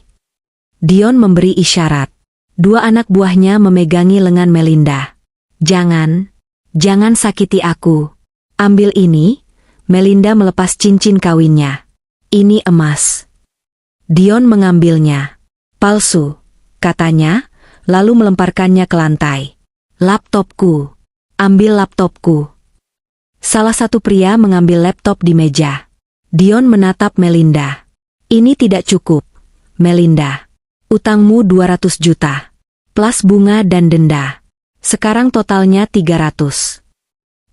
Dion memberi isyarat. 2 anak buahnya memegangi lengan Melinda. Jangan sakiti aku. Ambil ini. Melinda melepas cincin kawinnya. Ini emas. Dion mengambilnya. Palsu, katanya, lalu melemparkannya ke lantai. Laptopku. Ambil laptopku. Salah satu pria mengambil laptop di meja. Dion menatap Melinda. Ini tidak cukup, Melinda. Utangmu 200 juta. Plus bunga dan denda. Sekarang totalnya 300.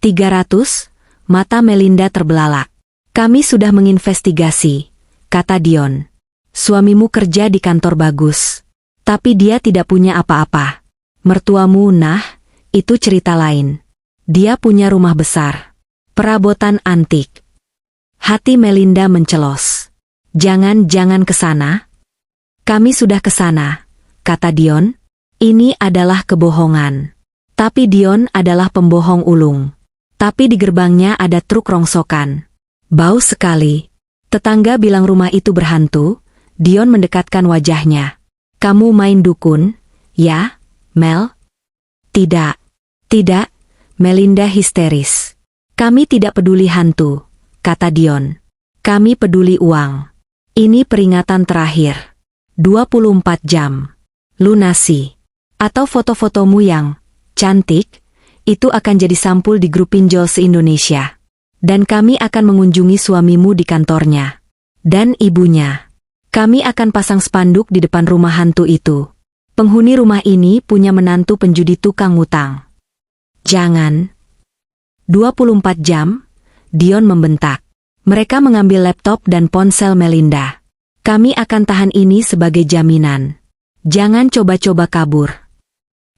300? Mata Melinda terbelalak. Kami sudah menginvestigasi, kata Dion. Suamimu kerja di kantor bagus. Tapi dia tidak punya apa-apa. Mertuamu, itu cerita lain. Dia punya rumah besar. Perabotan antik. Hati Melinda mencelos. Jangan ke sana. Kami sudah ke sana, kata Dion. Ini adalah kebohongan. Tapi Dion adalah pembohong ulung. Tapi di gerbangnya ada truk rongsokan. Bau sekali. Tetangga bilang rumah itu berhantu. Dion mendekatkan wajahnya. Kamu main dukun, ya, Mel? Tidak. Melinda histeris. Kami tidak peduli hantu, kata Dion. Kami peduli uang. Ini peringatan terakhir. 24 jam. Lunasi. Atau foto-fotomu yang cantik, itu akan jadi sampul di grup pinjol se-Indonesia. Dan kami akan mengunjungi suamimu di kantornya. Dan ibunya. Kami akan pasang spanduk di depan rumah hantu itu. Penghuni rumah ini punya menantu penjudi tukang ngutang. Jangan. 24 jam, Dion membentak. Mereka mengambil laptop dan ponsel Melinda. Kami akan tahan ini sebagai jaminan. Jangan coba-coba kabur.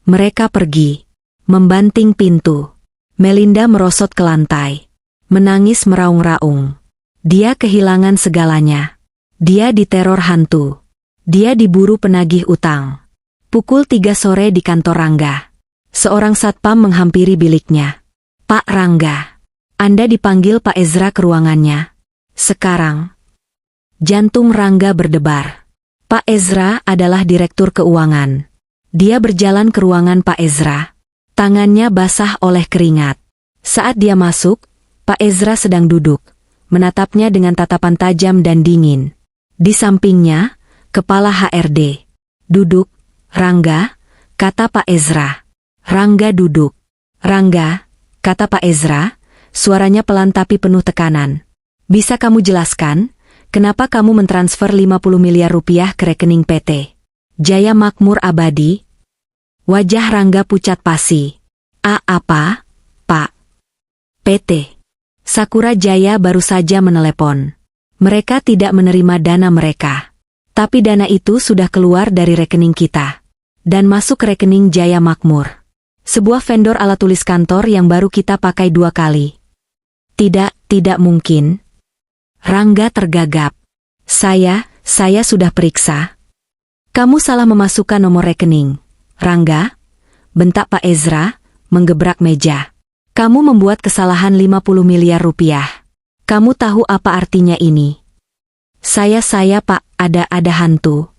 Mereka pergi. Membanting pintu. Melinda merosot ke lantai. Menangis meraung-raung. Dia kehilangan segalanya. Dia diteror hantu. Dia diburu penagih utang. Pukul 3 sore di kantor Rangga. Seorang satpam menghampiri biliknya. Pak Rangga. Anda dipanggil Pak Ezra ke ruangannya. Sekarang, jantung Rangga berdebar. Pak Ezra adalah direktur keuangan. Dia berjalan ke ruangan Pak Ezra. Tangannya basah oleh keringat. Saat dia masuk, Pak Ezra sedang duduk, menatapnya dengan tatapan tajam dan dingin. Di sampingnya, kepala HRD. "Duduk, Rangga," kata Pak Ezra. Rangga duduk. "Rangga," kata Pak Ezra, suaranya pelan tapi penuh tekanan. "Bisa kamu jelaskan, kenapa kamu mentransfer 50 miliar rupiah ke rekening PT Jaya Makmur Abadi?" Wajah Rangga pucat pasi. Apa, Pak?" "PT Sakura Jaya baru saja menelepon. Mereka tidak menerima dana mereka. Tapi dana itu sudah keluar dari rekening kita dan masuk ke rekening Jaya Makmur. Sebuah vendor alat tulis kantor yang baru kita pakai 2 kali." Tidak mungkin." Rangga tergagap. Saya sudah periksa." "Kamu salah memasukkan nomor rekening, Rangga," bentak Pak Ezra, menggebrak meja. "Kamu membuat kesalahan 50 miliar rupiah. Kamu tahu apa artinya ini?" Saya Pak, ada hantu."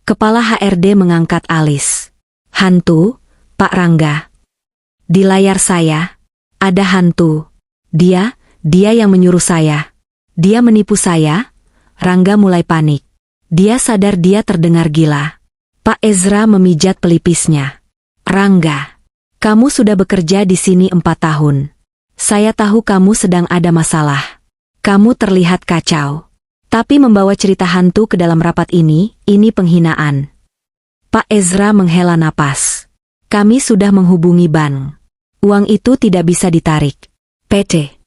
Kepala HRD mengangkat alis. "Hantu, Pak Rangga?" "Di layar saya, ada hantu. Dia yang menyuruh saya. Dia menipu saya." Rangga mulai panik. Dia sadar dia terdengar gila. Pak Ezra memijat pelipisnya. "Rangga, kamu sudah bekerja di sini 4 tahun. Saya tahu kamu sedang ada masalah. Kamu terlihat kacau. Tapi membawa cerita hantu ke dalam rapat ini penghinaan." Pak Ezra menghela napas. "Kami sudah menghubungi bank. Uang itu tidak bisa ditarik. PT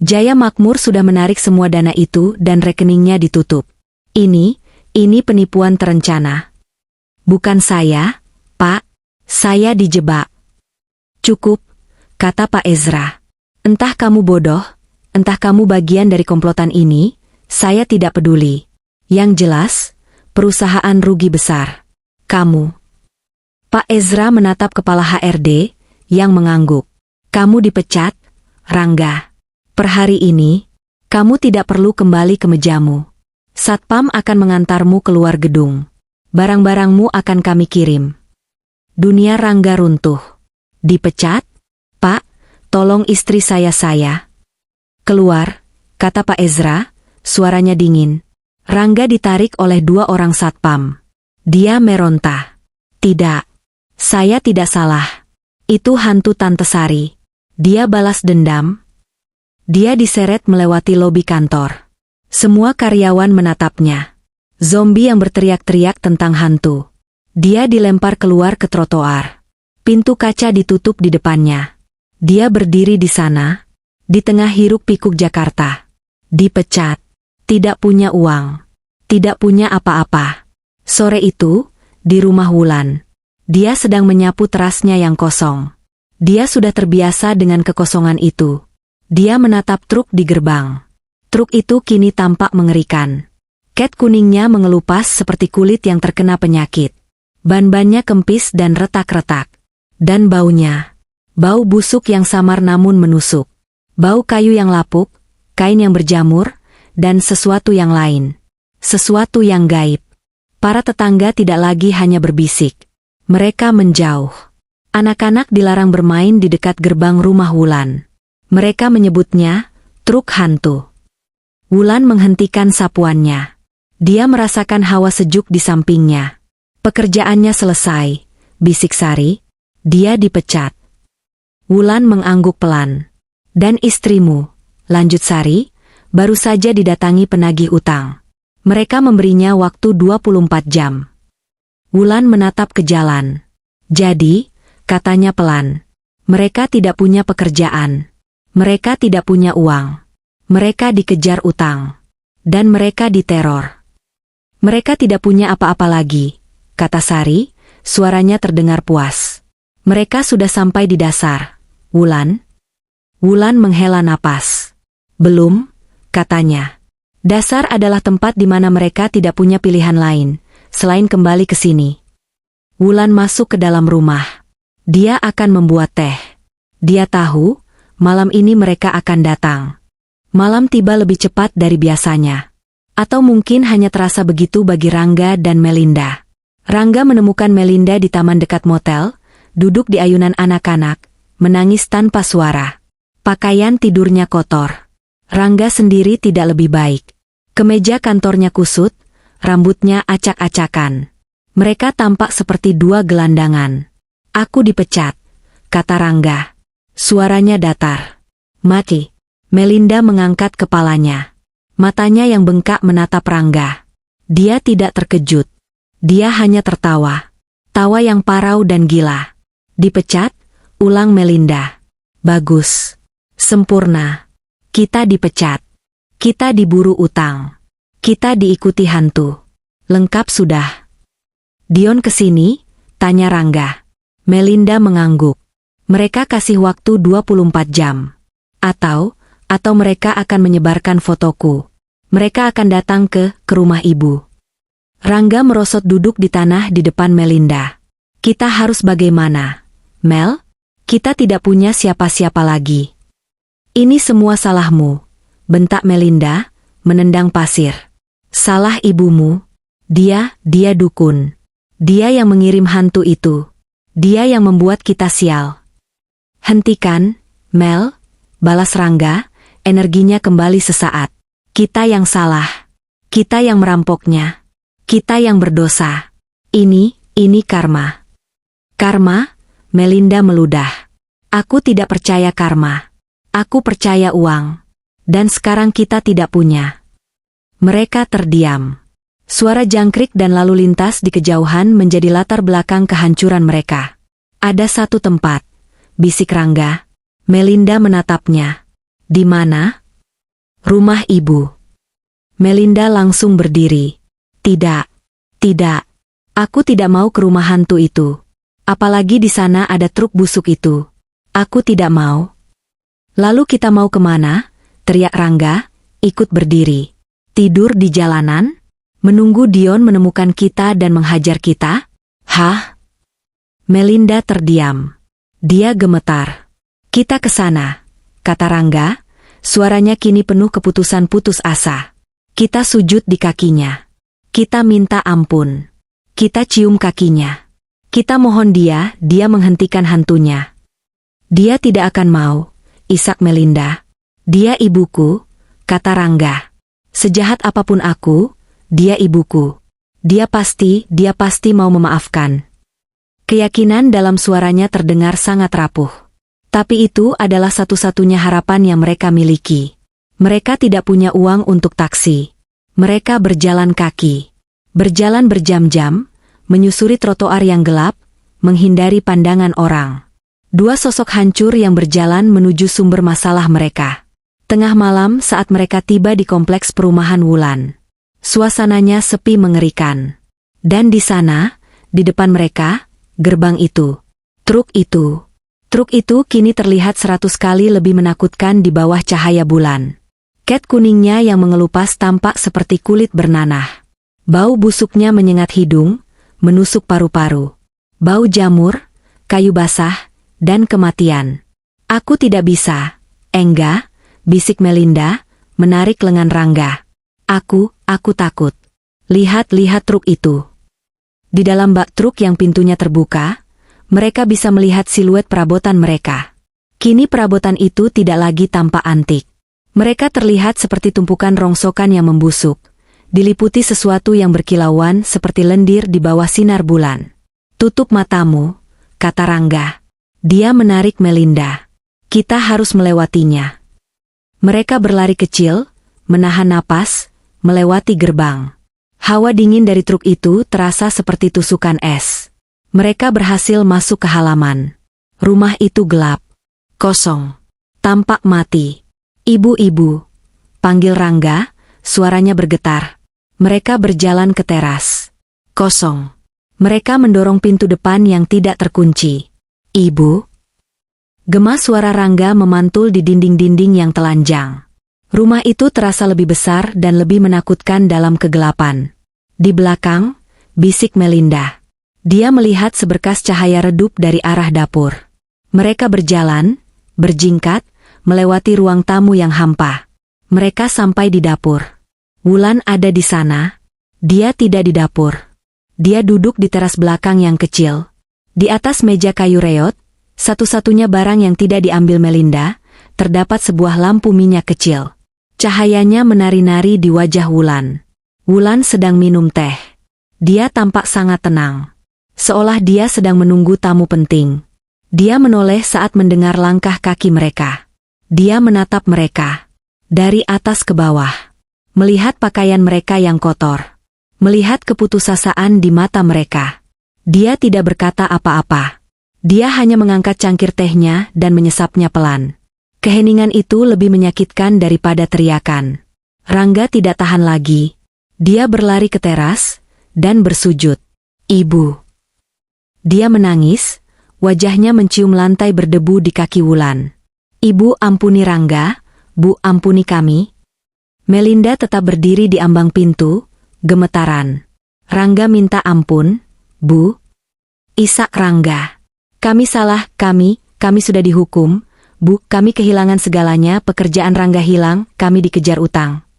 Jaya Makmur sudah menarik semua dana itu dan rekeningnya ditutup. Ini penipuan terencana." "Bukan saya, Pak. Saya dijebak." "Cukup," kata Pak Ezra. "Entah kamu bodoh, entah kamu bagian dari komplotan ini, saya tidak peduli. Yang jelas, perusahaan rugi besar. Kamu." Pak Ezra menatap kepala HRD yang mengangguk. "Kamu dipecat, Rangga. Per hari ini, kamu tidak perlu kembali ke mejamu. Satpam akan mengantarmu keluar gedung. Barang-barangmu akan kami kirim." Dunia Rangga runtuh. "Dipecat? Pak, tolong istri saya." "Keluar," kata Pak Ezra, suaranya dingin. Rangga ditarik oleh 2 orang satpam. Dia meronta. "Tidak. Saya tidak salah. Itu hantu Tante Sari." Dia balas dendam. Dia diseret melewati lobi kantor. Semua karyawan menatapnya. Zombie yang berteriak-teriak tentang hantu. Dia dilempar keluar ke trotoar. Pintu kaca ditutup di depannya. Dia berdiri di sana, di tengah hiruk-pikuk Jakarta. Dipecat. Tidak punya uang. Tidak punya apa-apa. Sore itu, di rumah Wulan. Dia sedang menyapu terasnya yang kosong. Dia sudah terbiasa dengan kekosongan itu. Dia menatap truk di gerbang. Truk itu kini tampak mengerikan. Cat kuningnya mengelupas seperti kulit yang terkena penyakit. Ban-bannya kempis dan retak-retak. Dan baunya. Bau busuk yang samar namun menusuk. Bau kayu yang lapuk, kain yang berjamur, dan sesuatu yang lain. Sesuatu yang gaib. Para tetangga tidak lagi hanya berbisik. Mereka menjauh. Anak-anak dilarang bermain di dekat gerbang rumah Wulan. Mereka menyebutnya truk hantu. Wulan menghentikan sapuannya. Dia merasakan hawa sejuk di sampingnya. "Pekerjaannya selesai," bisik Sari. "Dia dipecat." Wulan mengangguk pelan. "Dan istrimu," lanjut Sari, "baru saja didatangi penagih utang. Mereka memberinya waktu 24 jam." Wulan menatap ke jalan. "Jadi," katanya pelan, "mereka tidak punya pekerjaan. Mereka tidak punya uang. Mereka dikejar utang. Dan mereka diteror. Mereka tidak punya apa-apa lagi," kata Sari, suaranya terdengar puas. "Mereka sudah sampai di dasar, Wulan." Wulan menghela napas. "Belum," katanya. "Dasar adalah tempat di mana mereka tidak punya pilihan lain, selain kembali ke sini." Wulan masuk ke dalam rumah. Dia akan membuat teh. Dia tahu, malam ini mereka akan datang. Malam tiba lebih cepat dari biasanya. Atau mungkin hanya terasa begitu bagi Rangga dan Melinda. Rangga menemukan Melinda di taman dekat motel, duduk di ayunan anak-anak, menangis tanpa suara. Pakaian tidurnya kotor. Rangga sendiri tidak lebih baik. Kemeja kantornya kusut, rambutnya acak-acakan. Mereka tampak seperti dua gelandangan. Aku dipecat, kata Rangga. Suaranya datar. Mati. Melinda mengangkat kepalanya. Matanya yang bengkak menatap Rangga. Dia tidak terkejut. Dia hanya tertawa. Tawa yang parau dan gila. Dipecat? Ulang Melinda. Bagus. Sempurna. Kita dipecat. Kita diburu utang. Kita diikuti hantu. Lengkap sudah. Dion kesini? Tanya Rangga. Melinda mengangguk. Mereka kasih waktu 24 jam. Atau mereka akan menyebarkan fotoku. Mereka akan datang ke rumah ibu. Rangga merosot duduk di tanah di depan Melinda. Kita harus bagaimana? Mel? Kita tidak punya siapa-siapa lagi. Ini semua salahmu, bentak Melinda, menendang pasir. Salah ibumu. Dia dukun. Dia yang mengirim hantu itu. Dia yang membuat kita sial. Hentikan, Mel, balas Rangga, energinya kembali sesaat. Kita yang salah. Kita yang merampoknya. Kita yang berdosa. Ini karma. Karma? Melinda meludah. Aku tidak percaya karma. Aku percaya uang. Dan sekarang kita tidak punya. Mereka terdiam. Suara jangkrik dan lalu lintas di kejauhan menjadi latar belakang kehancuran mereka. Ada satu tempat, bisik Rangga. Melinda menatapnya. Di mana? Rumah ibu. Melinda langsung berdiri. Tidak. Aku tidak mau ke rumah hantu itu. Apalagi di sana ada truk busuk itu. Aku tidak mau. Lalu kita mau kemana? Teriak Rangga, ikut berdiri. Tidur di jalanan? Menunggu Dion menemukan kita dan menghajar kita? Hah? Melinda terdiam. Dia gemetar. Kita ke sana, kata Rangga. Suaranya kini penuh keputusan putus asa. Kita sujud di kakinya. Kita minta ampun. Kita cium kakinya. Kita mohon dia menghentikan hantunya. Dia tidak akan mau, isak Melinda. Dia ibuku, kata Rangga. Sejahat apapun aku, dia ibuku. Dia pasti mau memaafkan. Keyakinan dalam suaranya terdengar sangat rapuh. Tapi itu adalah satu-satunya harapan yang mereka miliki. Mereka tidak punya uang untuk taksi. Mereka berjalan kaki. Berjalan berjam-jam, menyusuri trotoar yang gelap, menghindari pandangan orang. Dua sosok hancur yang berjalan menuju sumber masalah mereka. Tengah malam saat mereka tiba di kompleks perumahan Wulan. Suasananya sepi mengerikan. Dan di sana, di depan mereka, gerbang itu. Truk itu kini terlihat 100 kali lebih menakutkan di bawah cahaya bulan. Cat kuningnya yang mengelupas tampak seperti kulit bernanah. Bau busuknya menyengat hidung, menusuk paru-paru. Bau jamur, kayu basah, dan kematian. Aku tidak bisa. Enggak, bisik Melinda, menarik lengan Rangga. Aku takut. Lihat truk itu. Di dalam bak truk yang pintunya terbuka, mereka bisa melihat siluet perabotan mereka. Kini perabotan itu tidak lagi tampak antik. Mereka terlihat seperti tumpukan rongsokan yang membusuk, diliputi sesuatu yang berkilauan seperti lendir di bawah sinar bulan. Tutup matamu, kata Rangga. Dia menarik Melinda. Kita harus melewatinya. Mereka berlari kecil, menahan napas, melewati gerbang. Hawa dingin dari truk itu terasa seperti tusukan es. Mereka berhasil masuk ke halaman. Rumah itu gelap. Kosong. Tampak mati. Ibu-ibu, panggil Rangga, suaranya bergetar. Mereka berjalan ke teras. Kosong. Mereka mendorong pintu depan yang tidak terkunci. Ibu? Gema suara Rangga memantul di dinding-dinding yang telanjang. Rumah itu terasa lebih besar dan lebih menakutkan dalam kegelapan. Di belakang, bisik Melinda. Dia melihat seberkas cahaya redup dari arah dapur. Mereka berjalan, berjingkat, melewati ruang tamu yang hampa. Mereka sampai di dapur. Wulan ada di sana. Dia tidak di dapur. Dia duduk di teras belakang yang kecil. Di atas meja kayu reot, satu-satunya barang yang tidak diambil Melinda, terdapat sebuah lampu minyak kecil. Cahayanya menari-nari di wajah Wulan. Wulan sedang minum teh. Dia tampak sangat tenang. Seolah dia sedang menunggu tamu penting. Dia menoleh saat mendengar langkah kaki mereka. Dia menatap mereka. Dari atas ke bawah. Melihat pakaian mereka yang kotor. Melihat keputusasaan di mata mereka. Dia tidak berkata apa-apa. Dia hanya mengangkat cangkir tehnya dan menyesapnya pelan. Keheningan itu lebih menyakitkan daripada teriakan. Rangga tidak tahan lagi. Dia berlari ke teras dan bersujud. Ibu. Dia menangis, wajahnya mencium lantai berdebu di kaki Wulan. Ibu ampuni Rangga, Bu ampuni kami. Melinda tetap berdiri di ambang pintu, gemetaran. Rangga minta ampun, Bu. Isak Rangga. Kami salah, kami sudah dihukum, Bu, kami kehilangan segalanya, pekerjaan Rangga hilang, kami dikejar utang.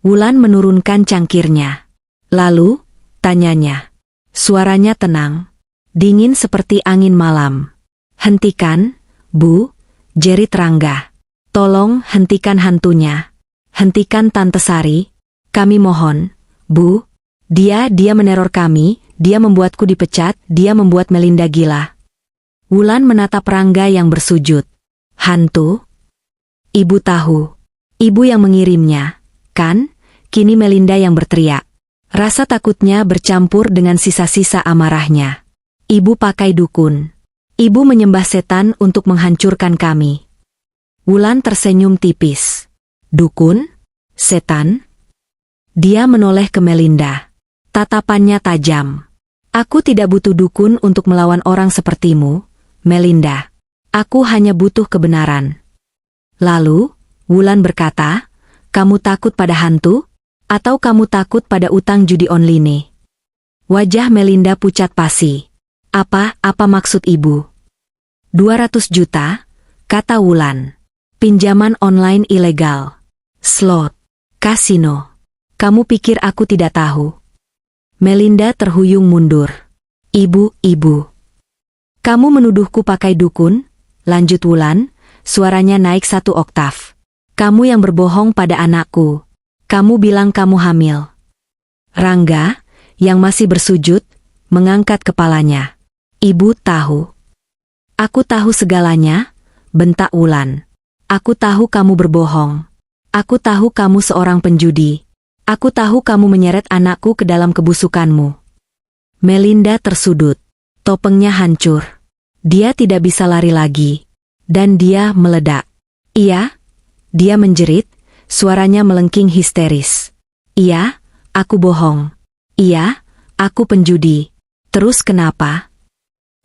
Wulan menurunkan cangkirnya. Lalu, tanyanya. Suaranya tenang. Dingin seperti angin malam. Hentikan, Bu, jerit Rangga. Tolong hentikan hantunya. Hentikan Tante Sari. Kami mohon, Bu. Dia meneror kami, dia membuatku dipecat, dia membuat Melinda gila. Wulan menatap Rangga yang bersujud. Hantu? Ibu tahu. Ibu yang mengirimnya, kan? Kini Melinda yang berteriak. Rasa takutnya bercampur dengan sisa-sisa amarahnya. Ibu pakai dukun. Ibu menyembah setan untuk menghancurkan kami. Wulan tersenyum tipis. Dukun? Setan? Dia menoleh ke Melinda. Tatapannya tajam. Aku tidak butuh dukun untuk melawan orang sepertimu, Melinda. Aku hanya butuh kebenaran. Lalu, Wulan berkata, kamu takut pada hantu? Atau kamu takut pada utang judi online? Wajah Melinda pucat pasi. Apa maksud ibu? 200 juta, kata Wulan. Pinjaman online ilegal. Slot. Kasino. Kamu pikir aku tidak tahu? Melinda terhuyung mundur. Ibu. Kamu menuduhku pakai dukun? Lanjut Wulan, suaranya naik 1 oktav. Kamu yang berbohong pada anakku. Kamu bilang kamu hamil. Rangga, yang masih bersujud, mengangkat kepalanya. Ibu tahu. Aku tahu segalanya, bentak Wulan. Aku tahu kamu berbohong. Aku tahu kamu seorang penjudi. Aku tahu kamu menyeret anakku ke dalam kebusukanmu. Melinda tersudut. Topengnya hancur. Dia tidak bisa lari lagi. Dan dia meledak. Iya? Dia menjerit, suaranya melengking histeris. Iya, aku bohong. Iya, aku penjudi. Terus kenapa?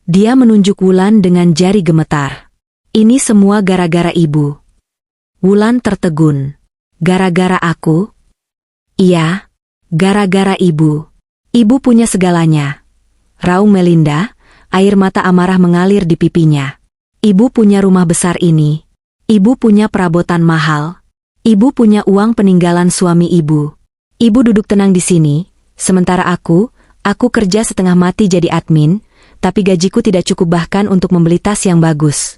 Dia menunjuk Wulan dengan jari gemetar. Ini semua gara-gara ibu. Wulan tertegun. Gara-gara aku? Iya, gara-gara ibu. Ibu punya segalanya. Raung Melinda, air mata amarah mengalir di pipinya. Ibu punya rumah besar ini. Ibu punya perabotan mahal. Ibu punya uang peninggalan suami ibu. Ibu duduk tenang di sini, sementara aku kerja setengah mati jadi admin, tapi gajiku tidak cukup bahkan untuk membeli tas yang bagus.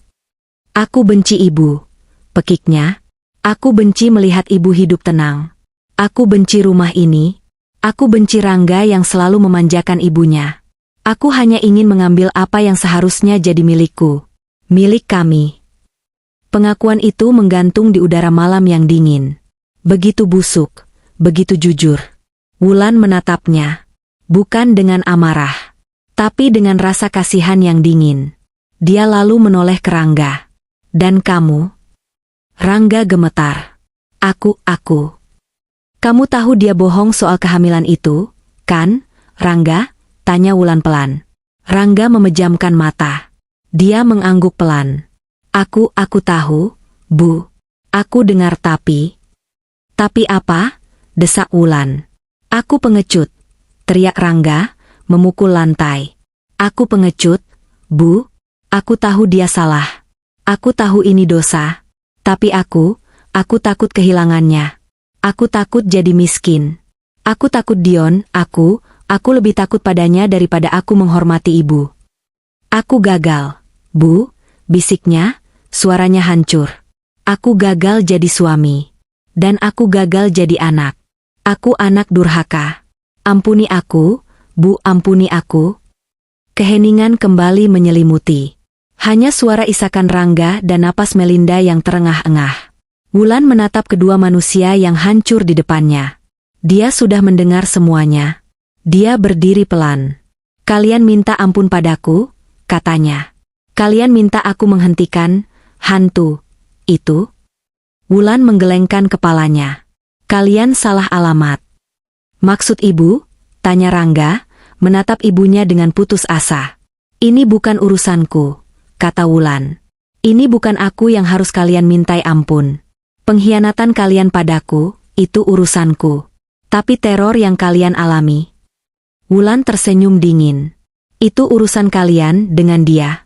Aku benci ibu, pekiknya. Aku benci melihat ibu hidup tenang. Aku benci rumah ini. Aku benci Rangga yang selalu memanjakan ibunya. Aku hanya ingin mengambil apa yang seharusnya jadi milikku. Milik kami. Pengakuan itu menggantung di udara malam yang dingin. Begitu busuk, begitu jujur. Wulan menatapnya. Bukan dengan amarah. Tapi dengan rasa kasihan yang dingin. Dia lalu menoleh ke Rangga. Dan kamu? Rangga gemetar. Aku. Kamu tahu dia bohong soal kehamilan itu, kan, Rangga? Tanya Wulan pelan. Rangga memejamkan mata. Dia mengangguk pelan. Aku tahu, Bu. Aku dengar tapi. Tapi apa? Desak Wulan. Aku pengecut. Teriak Rangga, memukul lantai. Aku pengecut, Bu. Aku tahu dia salah. Aku tahu ini dosa. Tapi aku Aku takut kehilangannya. Aku takut jadi miskin. Aku takut Dion, aku lebih takut padanya daripada aku menghormati ibu. Aku gagal, Bu, bisiknya, suaranya hancur. Aku gagal jadi suami. Dan aku gagal jadi anak. Aku anak durhaka. Ampuni aku, Bu, ampuni aku. Keheningan kembali menyelimuti. Hanya suara isakan Rangga dan napas Melinda yang terengah-engah. Wulan menatap kedua manusia yang hancur di depannya. Dia sudah mendengar semuanya. Dia berdiri pelan. Kalian minta ampun padaku, katanya. Kalian minta aku menghentikan hantu itu? Wulan menggelengkan kepalanya. Kalian salah alamat. Maksud ibu? Tanya Rangga, menatap ibunya dengan putus asa. Ini bukan urusanku, kata Wulan. Ini bukan aku yang harus kalian mintai ampun. Pengkhianatan kalian padaku, itu urusanku. Tapi teror yang kalian alami. Wulan tersenyum dingin. Itu urusan kalian dengan dia.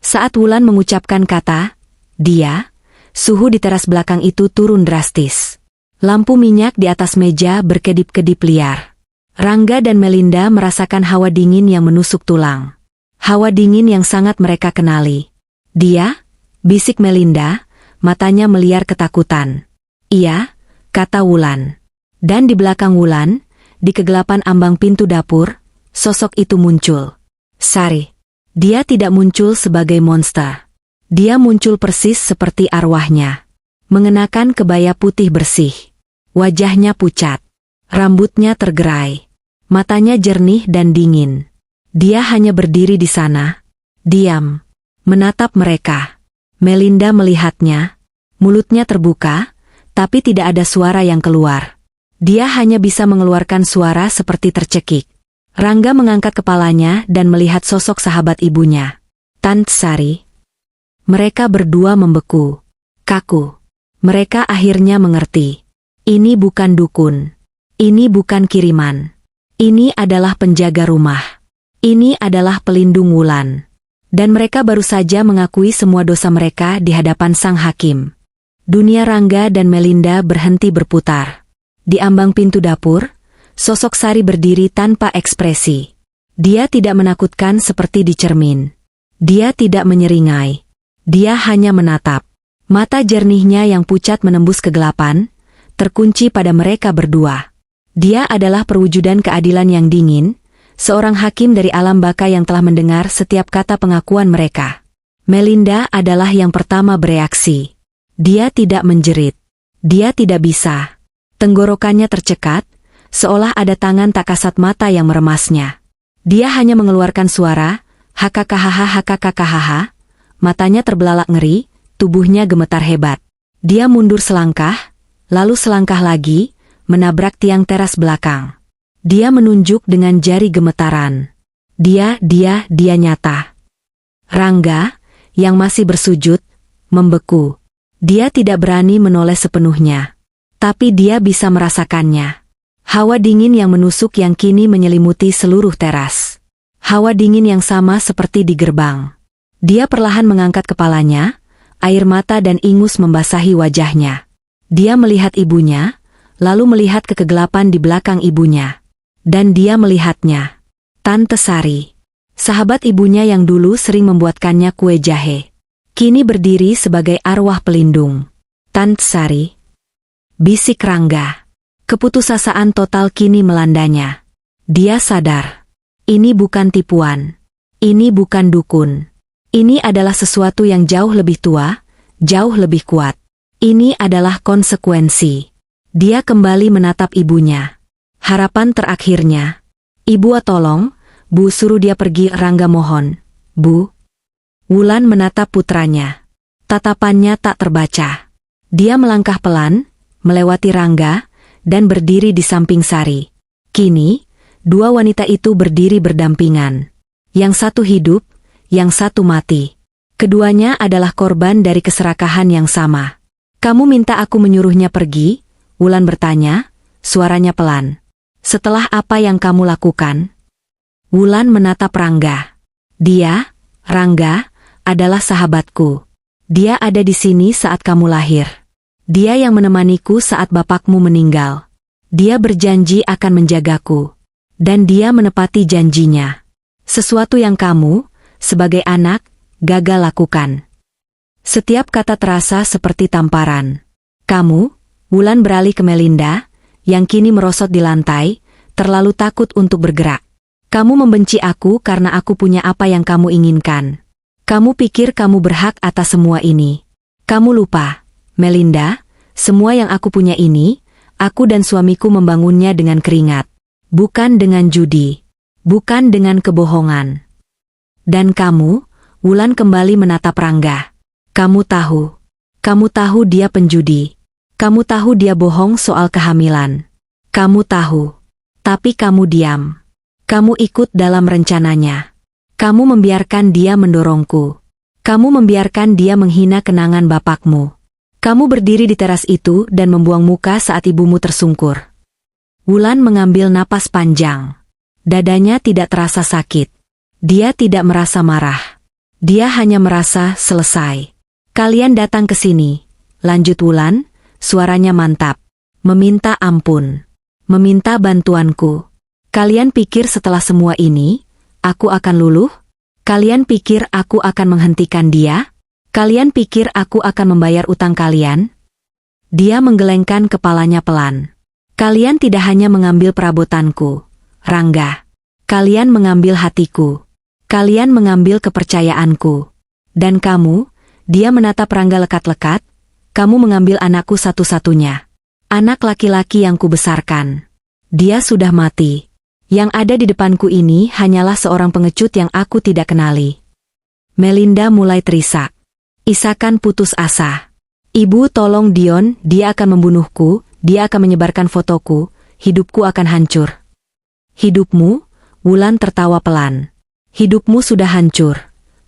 Saat Wulan mengucapkan kata, dia, suhu di teras belakang itu turun drastis. Lampu minyak di atas meja berkedip-kedip liar. Rangga dan Melinda merasakan hawa dingin yang menusuk tulang. Hawa dingin yang sangat mereka kenali. Dia, bisik Melinda, matanya meliar ketakutan. Iya, kata Wulan. Dan di belakang Wulan, di kegelapan ambang pintu dapur, sosok itu muncul. Sari. Dia tidak muncul sebagai monster. Dia muncul persis seperti arwahnya. Mengenakan kebaya putih bersih. Wajahnya pucat. Rambutnya tergerai. Matanya jernih dan dingin. Dia hanya berdiri di sana. Diam. Menatap mereka. Melinda melihatnya. Mulutnya terbuka, tapi tidak ada suara yang keluar. Dia hanya bisa mengeluarkan suara seperti tercekik. Rangga mengangkat kepalanya dan melihat sosok sahabat ibunya. Tante Sari. Mereka berdua membeku. Kaku. Mereka akhirnya mengerti. Ini bukan dukun. Ini bukan kiriman. Ini adalah penjaga rumah. Ini adalah pelindung Wulan. Dan mereka baru saja mengakui semua dosa mereka di hadapan sang hakim. Dunia Rangga dan Melinda berhenti berputar. Di ambang pintu dapur, sosok Sari berdiri tanpa ekspresi. Dia tidak menakutkan seperti di cermin. Dia tidak menyeringai. Dia hanya menatap. Mata jernihnya yang pucat menembus kegelapan, terkunci pada mereka berdua. Dia adalah perwujudan keadilan yang dingin, seorang hakim dari alam baka yang telah mendengar setiap kata pengakuan mereka. Melinda adalah yang pertama bereaksi. Dia tidak menjerit. Dia tidak bisa. Tenggorokannya tercekat, seolah ada tangan tak kasat mata yang meremasnya. Dia hanya mengeluarkan suara, hakakahaha hakakahaha. Matanya terbelalak ngeri, tubuhnya gemetar hebat. Dia mundur selangkah, lalu selangkah lagi, menabrak tiang teras belakang. Dia menunjuk dengan jari gemetaran. Dia nyata. Rangga, yang masih bersujud, membeku. Dia tidak berani menoleh sepenuhnya. Tapi dia bisa merasakannya. Hawa dingin yang menusuk yang kini menyelimuti seluruh teras. Hawa dingin yang sama seperti di gerbang. Dia perlahan mengangkat kepalanya, air mata dan ingus membasahi wajahnya. Dia melihat ibunya, lalu melihat ke kegelapan di belakang ibunya. Dan dia melihatnya. Tante Sari. Sahabat ibunya yang dulu sering membuatkannya kue jahe. Kini berdiri sebagai arwah pelindung. Tante Sari. Bisik Rangga. Keputusasaan total kini melandanya. Dia sadar. Ini bukan tipuan. Ini bukan dukun. Ini adalah sesuatu yang jauh lebih tua, jauh lebih kuat. Ini adalah konsekuensi. Dia kembali menatap ibunya. Harapan terakhirnya. Ibu, tolong, Bu, suruh dia pergi. Rangga mohon. Bu. Wulan menatap putranya. Tatapannya tak terbaca. Dia melangkah pelan, melewati Rangga, dan berdiri di samping Sari. Kini, dua wanita itu berdiri berdampingan. Yang satu hidup, yang satu mati. Keduanya adalah korban dari keserakahan yang sama. Kamu minta aku menyuruhnya pergi? Wulan bertanya, suaranya pelan. Setelah apa yang kamu lakukan? Wulan menatap Rangga. Dia, Rangga, adalah sahabatku. Dia ada di sini saat kamu lahir. Dia yang menemaniku saat bapakmu meninggal. Dia berjanji akan menjagaku. Dan dia menepati janjinya. Sesuatu yang kamu, sebagai anak, gagal lakukan. Setiap kata terasa seperti tamparan. Kamu, Wulan beralih ke Melinda, yang kini merosot di lantai, terlalu takut untuk bergerak. Kamu membenci aku karena aku punya apa yang kamu inginkan. Kamu pikir kamu berhak atas semua ini. Kamu lupa, Melinda, semua yang aku punya ini, aku dan suamiku membangunnya dengan keringat. Bukan dengan judi. Bukan dengan kebohongan. Dan kamu, Wulan kembali menatap Rangga. Kamu tahu dia penjudi. Kamu tahu dia bohong soal kehamilan. Kamu tahu. Tapi kamu diam. Kamu ikut dalam rencananya. Kamu membiarkan dia mendorongku. Kamu membiarkan dia menghina kenangan bapakmu. Kamu berdiri di teras itu dan membuang muka saat ibumu tersungkur. Wulan mengambil napas panjang. Dadanya tidak terasa sakit. Dia tidak merasa marah. Dia hanya merasa selesai. Kalian datang ke sini, lanjut Wulan, suaranya mantap. Meminta ampun. Meminta bantuanku. Kalian pikir setelah semua ini, aku akan luluh? Kalian pikir aku akan menghentikan dia? Kalian pikir aku akan membayar utang kalian? Dia menggelengkan kepalanya pelan. Kalian tidak hanya mengambil perabotanku, Rangga. Kalian mengambil hatiku. Kalian mengambil kepercayaanku. Dan kamu, dia menatap Rangga lekat-lekat, kamu mengambil anakku satu-satunya. Anak laki-laki yang kubesarkan. Dia sudah mati. Yang ada di depanku ini hanyalah seorang pengecut yang aku tidak kenali. Melinda mulai terisak. Isakan putus asa. Ibu tolong Dion, dia akan membunuhku, dia akan menyebarkan fotoku, hidupku akan hancur. Hidupmu? Wulan tertawa pelan. Hidupmu sudah hancur,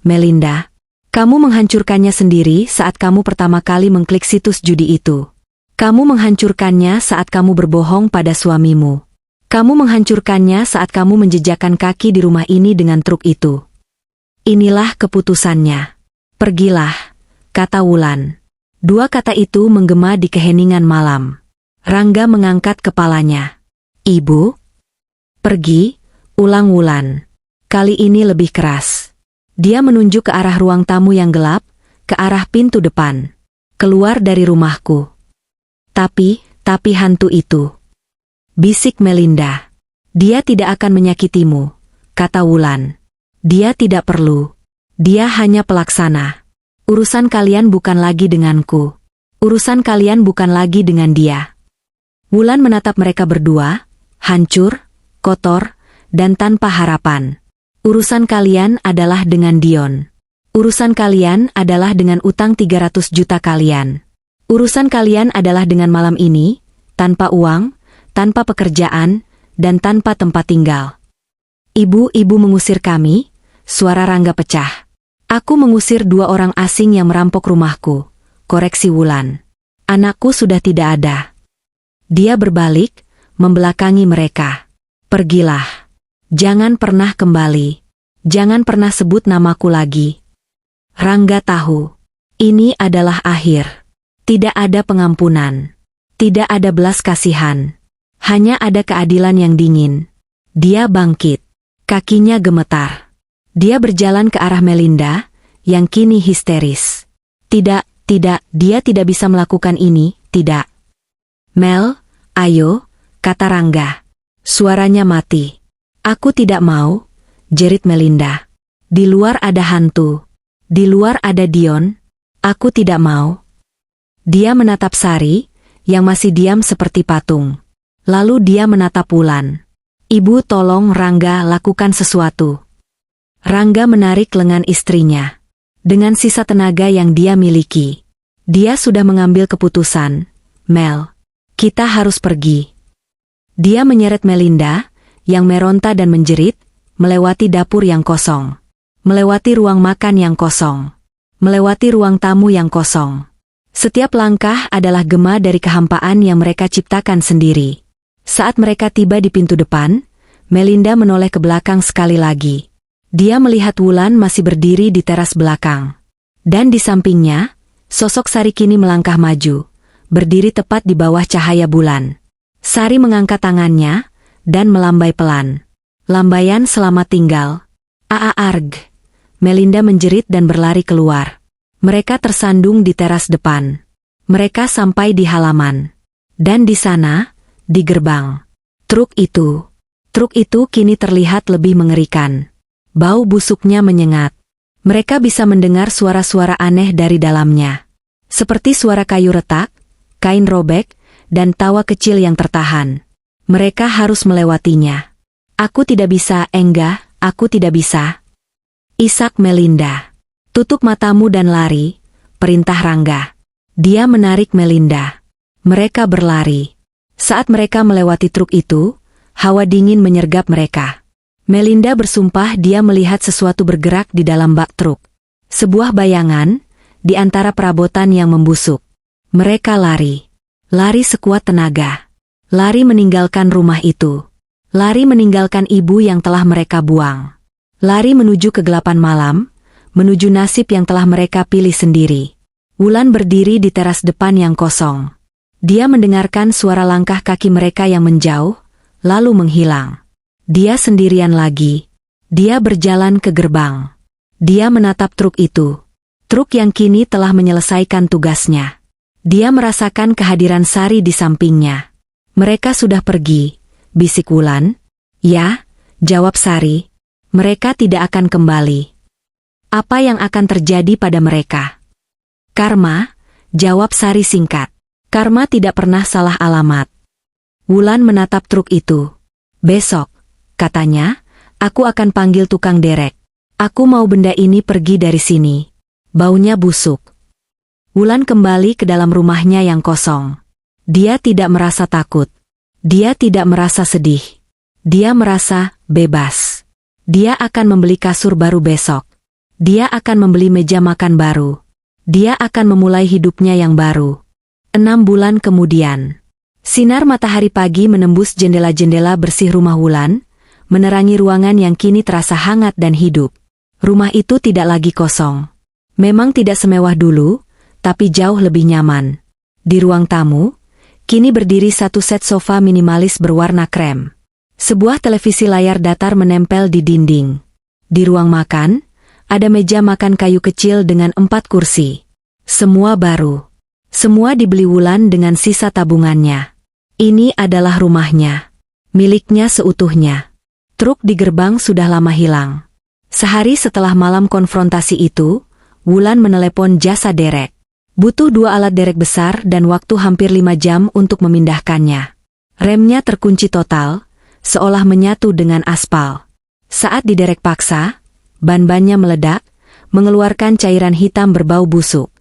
Melinda. Kamu menghancurkannya sendiri saat kamu pertama kali mengklik situs judi itu. Kamu menghancurkannya saat kamu berbohong pada suamimu. Kamu menghancurkannya saat kamu menjejakkan kaki di rumah ini dengan truk itu. Inilah keputusannya. Pergilah, kata Wulan. Dua kata itu menggema di keheningan malam. Rangga mengangkat kepalanya. Ibu? Pergi, ulang Wulan. Kali ini lebih keras. Dia menunjuk ke arah ruang tamu yang gelap, ke arah pintu depan. Keluar dari rumahku. Tapi hantu itu. Bisik Melinda. Dia tidak akan menyakitimu, kata Wulan. Dia tidak perlu. Dia hanya pelaksana. Urusan kalian bukan lagi denganku. Urusan kalian bukan lagi dengan dia. Wulan menatap mereka berdua, hancur, kotor, dan tanpa harapan. Urusan kalian adalah dengan Dion. Urusan kalian adalah dengan utang 300 juta kalian. Urusan kalian adalah dengan malam ini, tanpa uang, tanpa pekerjaan, dan tanpa tempat tinggal. Ibu mengusir kami, suara Rangga pecah. Aku mengusir 2 orang asing yang merampok rumahku, koreksi Wulan. Anakku sudah tidak ada. Dia berbalik, membelakangi mereka. Pergilah. Jangan pernah kembali. Jangan pernah sebut namaku lagi. Rangga tahu. Ini adalah akhir. Tidak ada pengampunan. Tidak ada belas kasihan. Hanya ada keadilan yang dingin. Dia bangkit. Kakinya gemetar. Dia berjalan ke arah Melinda, yang kini histeris. Tidak, dia tidak bisa melakukan ini, tidak. Mel, ayo, kata Rangga. Suaranya mati. Aku tidak mau, jerit Melinda. Di luar ada hantu. Di luar ada Dion. Aku tidak mau. Dia menatap Sari, yang masih diam seperti patung. Lalu dia menatap Wulan. Ibu tolong Rangga lakukan sesuatu. Rangga menarik lengan istrinya. Dengan sisa tenaga yang dia miliki. Dia sudah mengambil keputusan. Mel, kita harus pergi. Dia menyeret Melinda, yang meronta dan menjerit, melewati dapur yang kosong. Melewati ruang makan yang kosong. Melewati ruang tamu yang kosong. Setiap langkah adalah gema dari kehampaan yang mereka ciptakan sendiri. Saat mereka tiba di pintu depan, Melinda menoleh ke belakang sekali lagi. Dia melihat Wulan masih berdiri di teras belakang. Dan di sampingnya, sosok Sari kini melangkah maju, berdiri tepat di bawah cahaya bulan. Sari mengangkat tangannya, dan melambai pelan. Lambaian selamat tinggal. Arg. Melinda menjerit dan berlari keluar. Mereka tersandung di teras depan. Mereka sampai di halaman. Dan di sana, di gerbang. Truk itu kini terlihat lebih mengerikan. Bau busuknya menyengat. Mereka bisa mendengar suara-suara aneh dari dalamnya. Seperti suara kayu retak, kain robek, dan tawa kecil yang tertahan. Mereka harus melewatinya. Aku tidak bisa, enggak, aku tidak bisa. Isak Melinda. Tutup matamu dan lari, perintah Rangga. Dia menarik Melinda. Mereka berlari. Saat mereka melewati truk itu, hawa dingin menyergap mereka. Melinda bersumpah dia melihat sesuatu bergerak di dalam bak truk. Sebuah bayangan, di antara perabotan yang membusuk. Mereka lari. Lari sekuat tenaga. Lari meninggalkan rumah itu. Lari meninggalkan ibu yang telah mereka buang. Lari menuju kegelapan malam, menuju nasib yang telah mereka pilih sendiri. Wulan berdiri di teras depan yang kosong. Dia mendengarkan suara langkah kaki mereka yang menjauh, lalu menghilang. Dia sendirian lagi. Dia berjalan ke gerbang. Dia menatap truk itu. Truk yang kini telah menyelesaikan tugasnya. Dia merasakan kehadiran Sari di sampingnya. Mereka sudah pergi, bisik Wulan. Ya, jawab Sari. Mereka tidak akan kembali. Apa yang akan terjadi pada mereka? Karma, jawab Sari singkat. Karma tidak pernah salah alamat. Wulan menatap truk itu. Besok, katanya, aku akan panggil tukang derek. Aku mau benda ini pergi dari sini. Baunya busuk. Wulan kembali ke dalam rumahnya yang kosong. Dia tidak merasa takut. Dia tidak merasa sedih. Dia merasa bebas. Dia akan membeli kasur baru besok. Dia akan membeli meja makan baru. Dia akan memulai hidupnya yang baru. 6 bulan kemudian. Sinar matahari pagi menembus jendela-jendela bersih rumah Wulan, menerangi ruangan yang kini terasa hangat dan hidup. Rumah itu tidak lagi kosong. Memang tidak semewah dulu, tapi jauh lebih nyaman. Di ruang tamu, kini berdiri satu set sofa minimalis berwarna krem. Sebuah televisi layar datar menempel di dinding. Di ruang makan, ada meja makan kayu kecil dengan 4 kursi. Semua baru. Semua dibeli Wulan dengan sisa tabungannya. Ini adalah rumahnya. Miliknya seutuhnya. Truk di gerbang sudah lama hilang. Sehari setelah malam konfrontasi itu, Wulan menelepon jasa derek. Butuh 2 alat derek besar dan waktu hampir 5 jam untuk memindahkannya. Remnya terkunci total, seolah menyatu dengan aspal. Saat diderek paksa, ban-bannya meledak, mengeluarkan cairan hitam berbau busuk.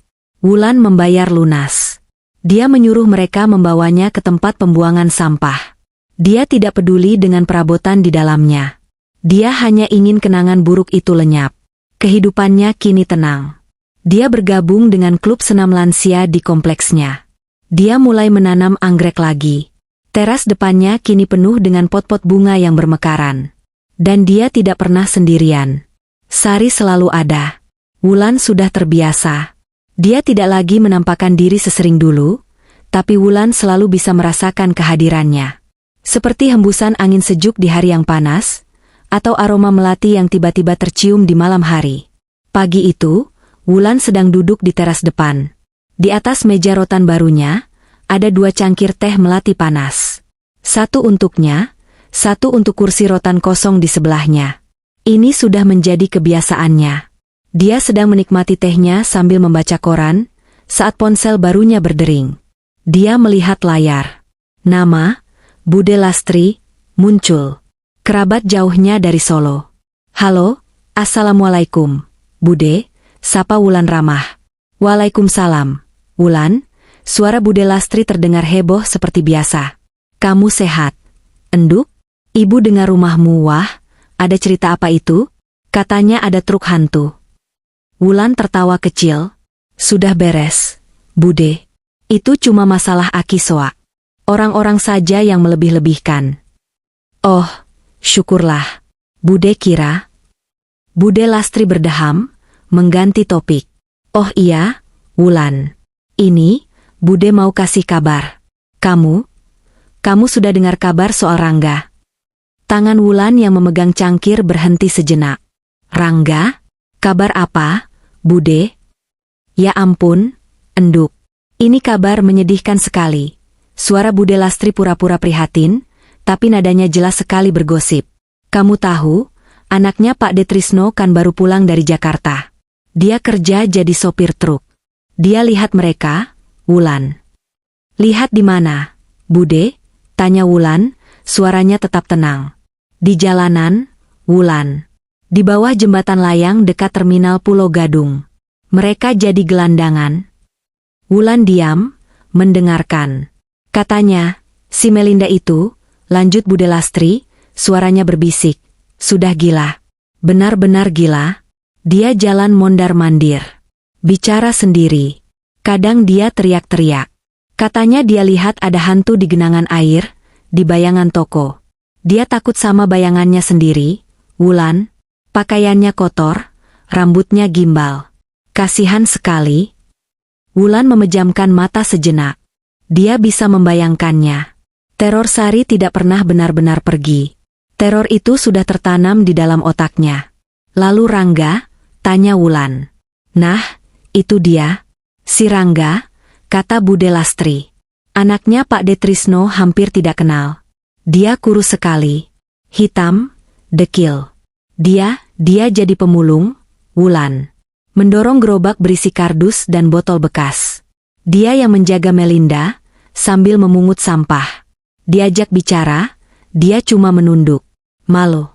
Wulan membayar lunas. Dia menyuruh mereka membawanya ke tempat pembuangan sampah. Dia tidak peduli dengan perabotan di dalamnya. Dia hanya ingin kenangan buruk itu lenyap. Kehidupannya kini tenang. Dia bergabung dengan klub senam lansia di kompleksnya. Dia mulai menanam anggrek lagi. Teras depannya kini penuh dengan pot-pot bunga yang bermekaran. Dan dia tidak pernah sendirian. Sari selalu ada. Wulan sudah terbiasa. Dia tidak lagi menampakkan diri sesering dulu, tapi Wulan selalu bisa merasakan kehadirannya. Seperti hembusan angin sejuk di hari yang panas, atau aroma melati yang tiba-tiba tercium di malam hari. Pagi itu, Wulan sedang duduk di teras depan. Di atas meja rotan barunya, ada 2 cangkir teh melati panas. Satu untuknya, satu untuk kursi rotan kosong di sebelahnya. Ini sudah menjadi kebiasaannya. Dia sedang menikmati tehnya sambil membaca koran, saat ponsel barunya berdering. Dia melihat layar. Nama, Bude Lastri, muncul. Kerabat jauhnya dari Solo. Halo, Assalamualaikum, Bude, sapa Wulan ramah. Waalaikumsalam, Wulan. Suara Bude Lastri terdengar heboh seperti biasa. Kamu sehat? Enduk? Ibu dengar rumahmu, wah, ada cerita apa itu? Katanya ada truk hantu. Wulan tertawa kecil. Sudah beres, Bude. Itu cuma masalah aki soak. Orang-orang saja yang melebih-lebihkan. Oh, syukurlah. Bude kira. Bude Lastri berdeham, mengganti topik. Oh iya, Wulan. Ini, Bude mau kasih kabar. Kamu sudah dengar kabar soal Rangga? Tangan Wulan yang memegang cangkir berhenti sejenak. Rangga? Kabar apa, Bude? Ya ampun, enduk. Ini kabar menyedihkan sekali. Suara Bude Lastri pura-pura prihatin, tapi nadanya jelas sekali bergosip. Kamu tahu, anaknya Pak Detrisno kan baru pulang dari Jakarta. Dia kerja jadi sopir truk. Dia lihat mereka, Wulan. Lihat di mana, Bude? Tanya Wulan, suaranya tetap tenang. Di jalanan, Wulan. Di bawah jembatan layang dekat terminal Pulau Gadung. Mereka jadi gelandangan. Wulan diam, mendengarkan. Katanya, si Melinda itu, lanjut Bude Lastri, suaranya berbisik. Sudah gila. Benar-benar gila. Dia jalan mondar-mandir. Bicara sendiri. Kadang dia teriak-teriak. Katanya dia lihat ada hantu di genangan air, di bayangan toko. Dia takut sama bayangannya sendiri, Wulan. Pakaiannya kotor, rambutnya gimbal. Kasihan sekali. Wulan memejamkan mata sejenak. Dia bisa membayangkannya. Teror Sari tidak pernah benar-benar pergi. Teror itu sudah tertanam di dalam otaknya. Lalu Rangga? Tanya Wulan. Nah, itu dia. Si Rangga, kata Bude Lastri. Anaknya Pak Detrisno hampir tidak kenal. Dia kurus sekali. Hitam, dekil. Dia jadi pemulung, Wulan. Mendorong gerobak berisi kardus dan botol bekas. Dia yang menjaga Melinda, sambil memungut sampah. Diajak bicara, dia cuma menunduk. Malu.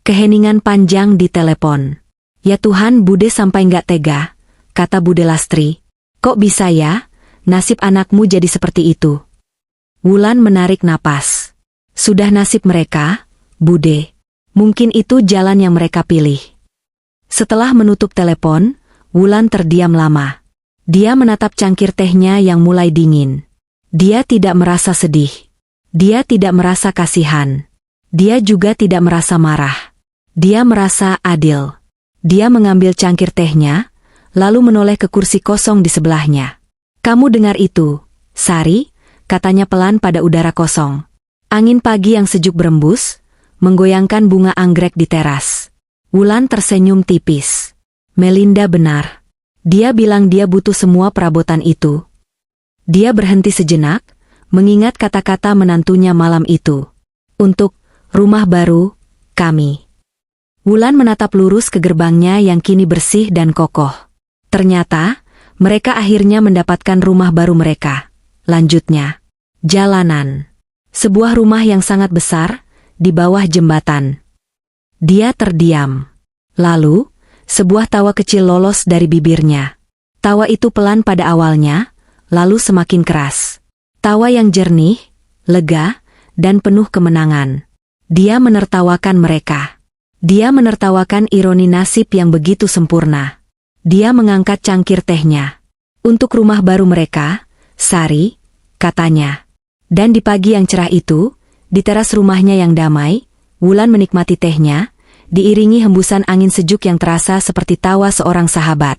Keheningan panjang di telepon. Ya Tuhan, Bude sampai nggak tega, kata Bude Lastri. Kok bisa ya, nasib anakmu jadi seperti itu? Wulan menarik napas. Sudah nasib mereka, Bude. Mungkin itu jalan yang mereka pilih. Setelah menutup telepon, Wulan terdiam lama. Dia menatap cangkir tehnya yang mulai dingin. Dia tidak merasa sedih. Dia tidak merasa kasihan. Dia juga tidak merasa marah. Dia merasa adil. Dia mengambil cangkir tehnya, lalu menoleh ke kursi kosong di sebelahnya. Kamu dengar itu, Sari? Katanya pelan pada udara kosong. Angin pagi yang sejuk berembus, menggoyangkan bunga anggrek di teras. Wulan tersenyum tipis. Melinda benar. Dia bilang dia butuh semua perabotan itu. Dia berhenti sejenak, mengingat kata-kata menantunya malam itu. Untuk rumah baru, kami. Wulan menatap lurus ke gerbangnya yang kini bersih dan kokoh. Ternyata, mereka akhirnya mendapatkan rumah baru mereka. Lanjutnya, jalanan. Sebuah rumah yang sangat besar, di bawah jembatan. Dia terdiam. Lalu, sebuah tawa kecil lolos dari bibirnya. Tawa itu pelan pada awalnya, lalu semakin keras. Tawa yang jernih, lega, dan penuh kemenangan. Dia menertawakan mereka. Dia menertawakan ironi nasib yang begitu sempurna. Dia mengangkat cangkir tehnya. Untuk rumah baru mereka, Sari, katanya. Dan di pagi yang cerah itu, di teras rumahnya yang damai, Wulan menikmati tehnya, diiringi hembusan angin sejuk yang terasa seperti tawa seorang sahabat.